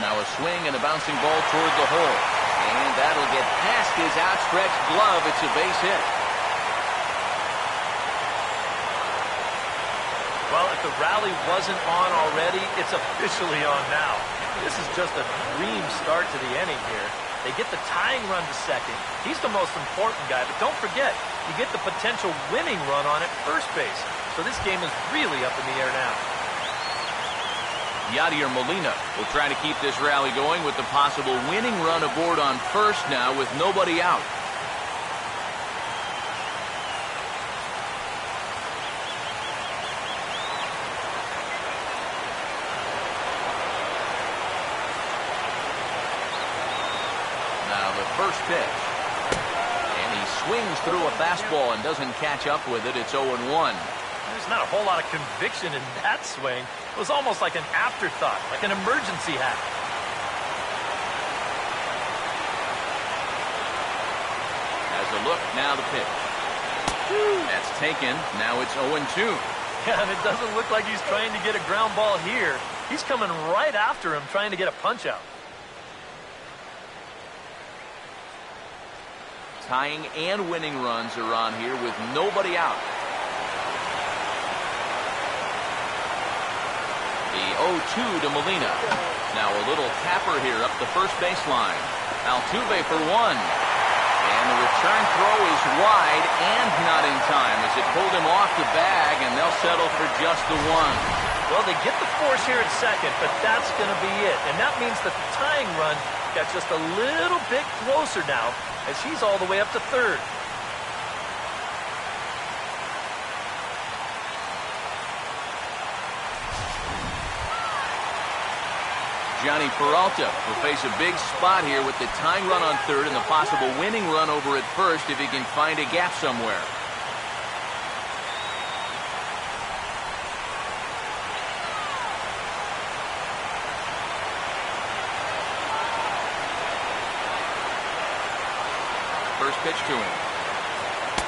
[SPEAKER 1] Now a swing and a bouncing ball toward the hole. And that'll get past his outstretched glove. It's a base hit.
[SPEAKER 2] Well, if the rally wasn't on already, it's officially on now. This is just a dream start to the inning here. They get the tying run to second. He's the most important guy, but don't forget, you get the potential winning run on at first base. So this game is really up in the air now.
[SPEAKER 1] Yadier Molina will try to keep this rally going with the possible winning run aboard on first now with nobody out. Now the first pitch. And he swings through a fastball and doesn't catch up with it. It's 0-1.
[SPEAKER 2] There's not a whole lot of conviction in that swing. It was almost like an afterthought, like an emergency hack.
[SPEAKER 1] As a look, now the pitch. That's taken. Now it's 0-2.
[SPEAKER 2] Yeah, and it doesn't look like he's trying to get a ground ball here. He's coming right after him, trying to get a punch out.
[SPEAKER 1] Tying and winning runs are on here with nobody out. The 0-2 to Molina. Now a little tapper here up the first baseline. Altuve for 1. And the return throw is wide and not in time as it pulled him off the bag, and they'll settle for just the 1.
[SPEAKER 2] Well, they get the force here at second, but that's going to be it. And that means that the tying run got just a little bit closer now as he's all the way up to third.
[SPEAKER 1] Johnny Peralta will face a big spot here with the tying run on third and the possible winning run over at first if he can find a gap somewhere. First pitch to him.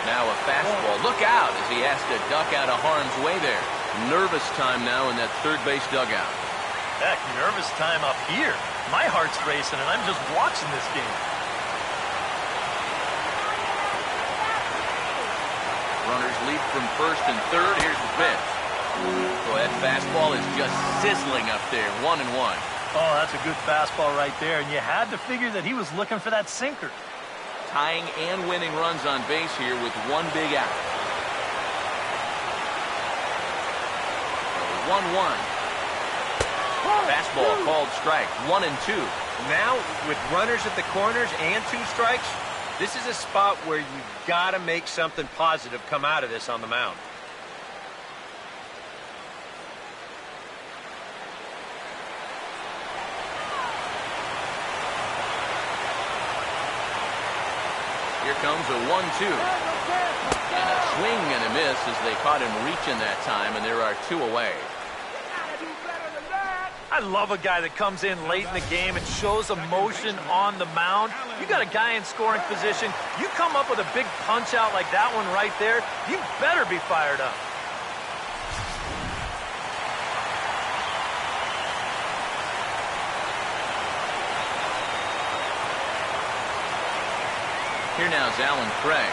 [SPEAKER 1] Now a fastball. Look out as he has to duck out of harm's way there. Nervous time now in that third base dugout.
[SPEAKER 2] Heck, nervous time up here. My heart's racing, and I'm just watching this game.
[SPEAKER 1] Runners leap from first and third. Here's the pitch. So that fastball is just sizzling up there. 1-1.
[SPEAKER 2] Oh, that's a good fastball right there, and you had to figure that he was looking for that sinker.
[SPEAKER 1] Tying and winning runs on base here with one big out. 1-1. Fastball called strike. 1-2.
[SPEAKER 5] Now, with runners at the corners and 2 strikes, this is a spot where you've got to make something positive come out of this on the mound.
[SPEAKER 1] Here comes a 1-2. And a swing and a miss as they caught him reaching that time, and there are 2 away.
[SPEAKER 2] I love a guy that comes in late in the game and shows emotion on the mound. You got a guy in scoring position. You come up with a big punch out like that one right there, you better be fired up.
[SPEAKER 1] Here now is Alan Craig.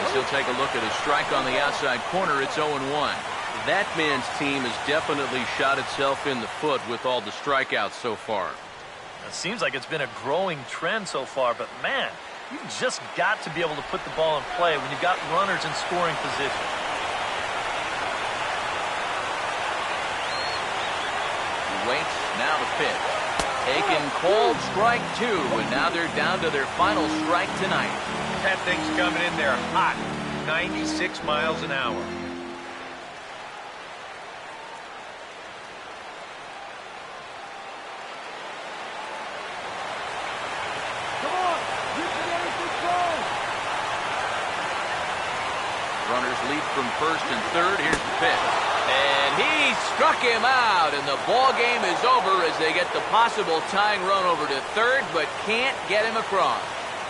[SPEAKER 1] As he'll take a look at a strike on the outside corner, it's 0-1. That man's team has definitely shot itself in the foot with all the strikeouts so far.
[SPEAKER 2] It seems like it's been a growing trend so far, but man, you've just got to be able to put the ball in play when you've got runners in scoring position.
[SPEAKER 1] He waits, now the pitch. Taken called strike 2, and now they're down to their final strike tonight.
[SPEAKER 5] That thing's coming in there hot, 96 miles an hour.
[SPEAKER 6] Come on, you can get it control.
[SPEAKER 1] Runners lead from first and third. Here's the pitch. And he struck him out, and the ball game is over as they get the possible tying run over to third, but can't get him across.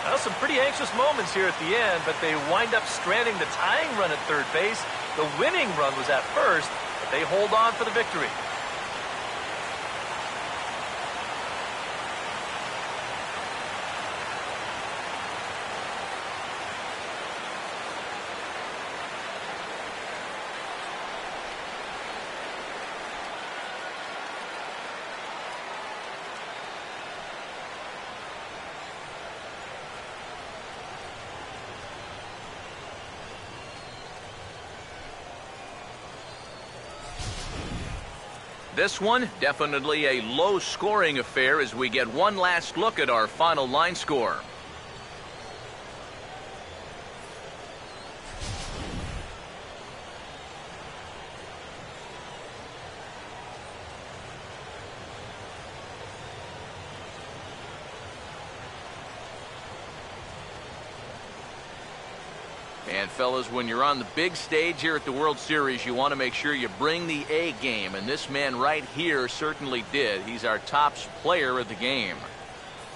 [SPEAKER 2] Well, some pretty anxious moments here at the end, but they wind up stranding the tying run at third base. The winning run was at first, but they hold on for the victory.
[SPEAKER 1] This one, definitely a low-scoring affair as we get one last look at our final line score. And fellas, when you're on the big stage here at the World Series, you want to make sure you bring the A game, and this man right here certainly did. He's our top player of the game.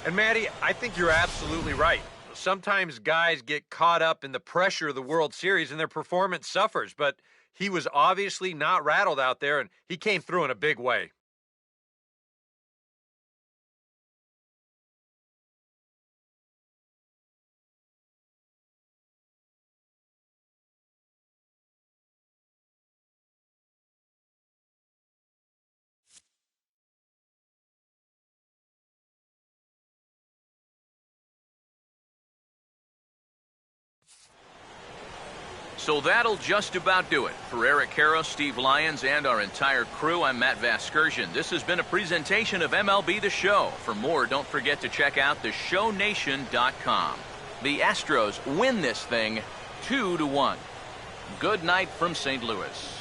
[SPEAKER 5] And Matty, I think you're absolutely right. Sometimes guys get caught up in the pressure of the World Series and their performance suffers, but he was obviously not rattled out there, and he came through in a big way.
[SPEAKER 1] So that'll just about do it. For Eric Karros, Steve Lyons, and our entire crew, I'm Matt Vasgersian. This has been a presentation of MLB The Show. For more, don't forget to check out theshownation.com. The Astros win this thing 2-1. Good night from St. Louis.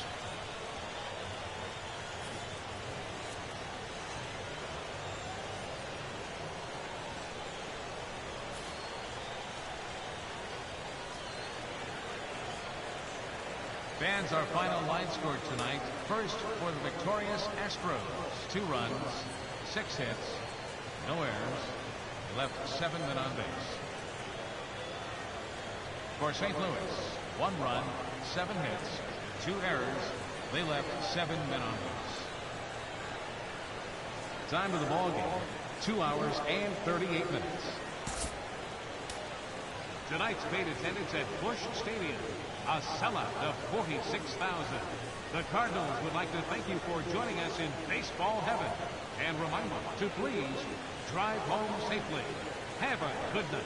[SPEAKER 3] Fans, our final line score tonight. First for the victorious Astros. 2 runs, 6 hits, no errors. They left 7 men on base. For St. Louis, 1 run, 7 hits, 2 errors. They left 7 men on base. Time of the ball game, 2 hours and 38 minutes. Tonight's paid attendance at Busch Stadium, a sellout of 46,000. The Cardinals would like to thank you for joining us in baseball heaven and remind you to please drive home safely. Have a good night.